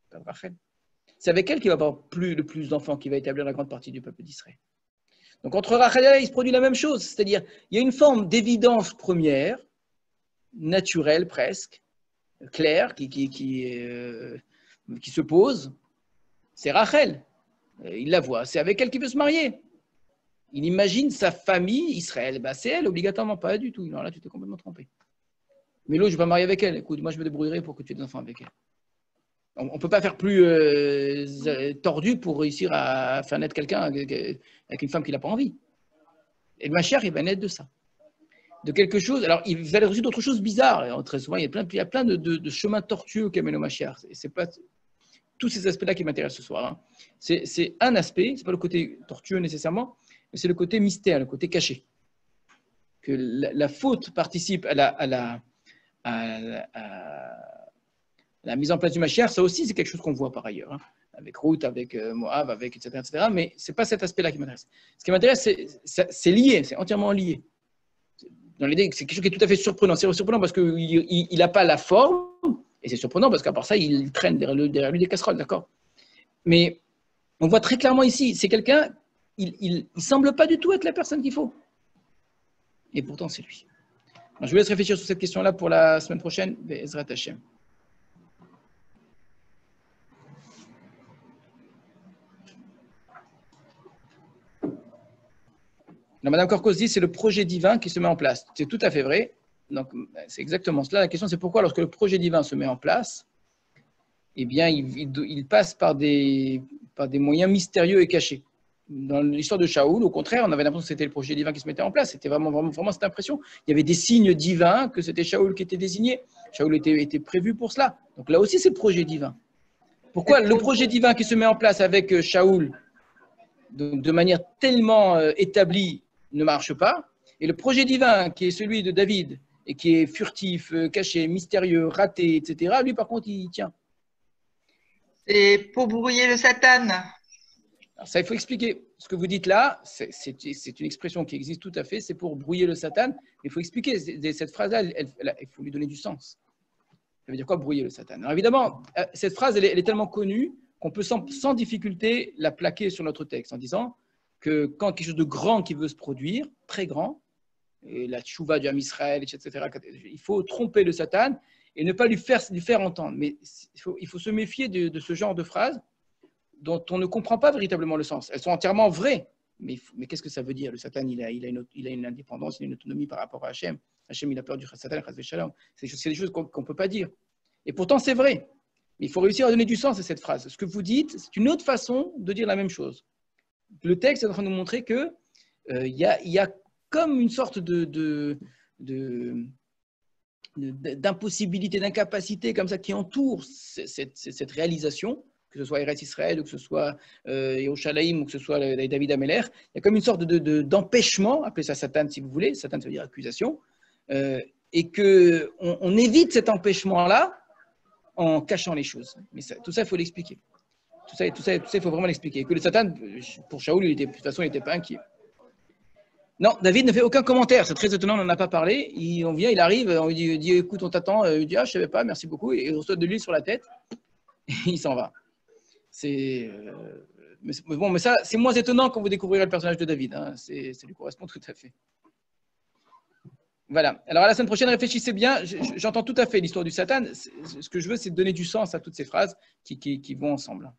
Pas de Rachel. C'est avec elle qu'il va avoir le plus d'enfants, qui va établir la grande partie du peuple d'Israël. Donc entre Rachel et Léa, il se produit la même chose. C'est-à-dire, il y a une forme d'évidence première, naturelle presque, claire, qui se pose. C'est Rachel. Il la voit. C'est avec elle qu'il veut se marier. Il imagine sa famille, Israël. C'est elle, obligatoirement, pas du tout. Non, là, tu t'es complètement trompé. Mais l'autre, je ne vais pas marier avec elle. Écoute, moi, je me débrouillerai pour que tu aies des enfants avec elle. On ne peut pas faire plus tordu pour réussir à faire naître quelqu'un avec une femme qui n'a pas envie. Et le Mashiach, il va naître de ça. De quelque chose. Alors, il va aller aussi d'autres choses bizarres. Très souvent, il y a plein de chemins tortueux qu'amène le Mashiach. C'est pas tous ces aspects-là qui m'intéressent ce soir. Hein. C'est un aspect, ce n'est pas le côté tortueux nécessairement, mais c'est le côté mystère, le côté caché. Que la faute participe à la mise en place du Mashiach, ça aussi, c'est quelque chose qu'on voit par ailleurs. Hein. Avec Ruth, avec Moab, avec etc. Mais ce n'est pas cet aspect-là qui m'intéresse. Ce qui m'intéresse, c'est lié, c'est entièrement lié. Dans l'idée, c'est quelque chose qui est tout à fait surprenant. C'est surprenant parce qu'il n'a pas la forme, et c'est surprenant parce qu'à part ça, il traîne derrière lui des casseroles, d'accord? Mais on voit très clairement ici, c'est quelqu'un, il ne semble pas du tout être la personne qu'il faut. Et pourtant, c'est lui. Alors, je vous laisse réfléchir sur cette question-là pour la semaine prochaine. Be'ezrat Hashem. Madame Korkos dit c'est le projet divin qui se met en place. C'est tout à fait vrai. Donc, c'est exactement cela. La question, c'est pourquoi, lorsque le projet divin se met en place, eh bien, il passe par des moyens mystérieux et cachés. Dans l'histoire de Shaoul, au contraire, on avait l'impression que c'était le projet divin qui se mettait en place. C'était vraiment cette impression. Il y avait des signes divins que c'était Shaoul qui était désigné. Shaoul était prévu pour cela. Donc là aussi, c'est le projet divin. Pourquoi le projet divin qui se met en place avec Shaoul de manière tellement établie ne marche pas, et le projet divin qui est celui de David et qui est furtif, caché, mystérieux, raté, etc., lui, par contre, il tient. C'est pour brouiller le Satan. Alors ça, il faut expliquer. Ce que vous dites là, c'est une expression qui existe tout à fait, c'est pour brouiller le Satan. Mais il faut expliquer. Cette phrase-là, il faut lui donner du sens. Ça veut dire quoi, brouiller le Satan? Alors évidemment, cette phrase, elle est tellement connue qu'on peut sans difficulté la plaquer sur notre texte en disant que quand quelque chose de grand qui veut se produire, très grand, et la tchouva du Ham Israël, etc., il faut tromper le Satan et ne pas lui faire entendre. Mais il faut se méfier de ce genre de phrases dont on ne comprend pas véritablement le sens. Elles sont entièrement vraies, mais qu'est-ce que ça veut dire? Le Satan, il a une indépendance, il a une autonomie par rapport à Hachem. Hachem, il a peur du Satan, c'est des choses qu'on ne peut pas dire. Et pourtant, c'est vrai. Mais il faut réussir à donner du sens à cette phrase. Ce que vous dites, c'est une autre façon de dire la même chose. Le texte est en train de nous montrer qu'il y a comme une sorte d'impossibilité, d'incapacité comme ça qui entoure cette réalisation, que ce soit Eretz Israël, ou que ce soit Yerushalayim, ou que ce soit David Ameler. Il y a comme une sorte d'empêchement, appelez ça Satan si vous voulez, Satan ça veut dire accusation, et qu'on évite cet empêchement-là en cachant les choses. Mais tout ça, il faut l'expliquer. Tout ça, il faut vraiment l'expliquer. Que le Satan, pour Shaoul, de toute façon, il n'était pas inquiet. Non, David ne fait aucun commentaire. C'est très étonnant, on n'en a pas parlé. On vient, il arrive, on lui dit écoute, on t'attend. Il dit ah, je ne savais pas, merci beaucoup. Et il reçoit de l'huile sur la tête. Et il s'en va. Mais ça, c'est moins étonnant quand vous découvrirez le personnage de David. Hein. Ça lui correspond tout à fait. Voilà. Alors, à la semaine prochaine, réfléchissez bien. J'entends tout à fait l'histoire du Satan. Ce que je veux, c'est donner du sens à toutes ces phrases qui vont ensemble.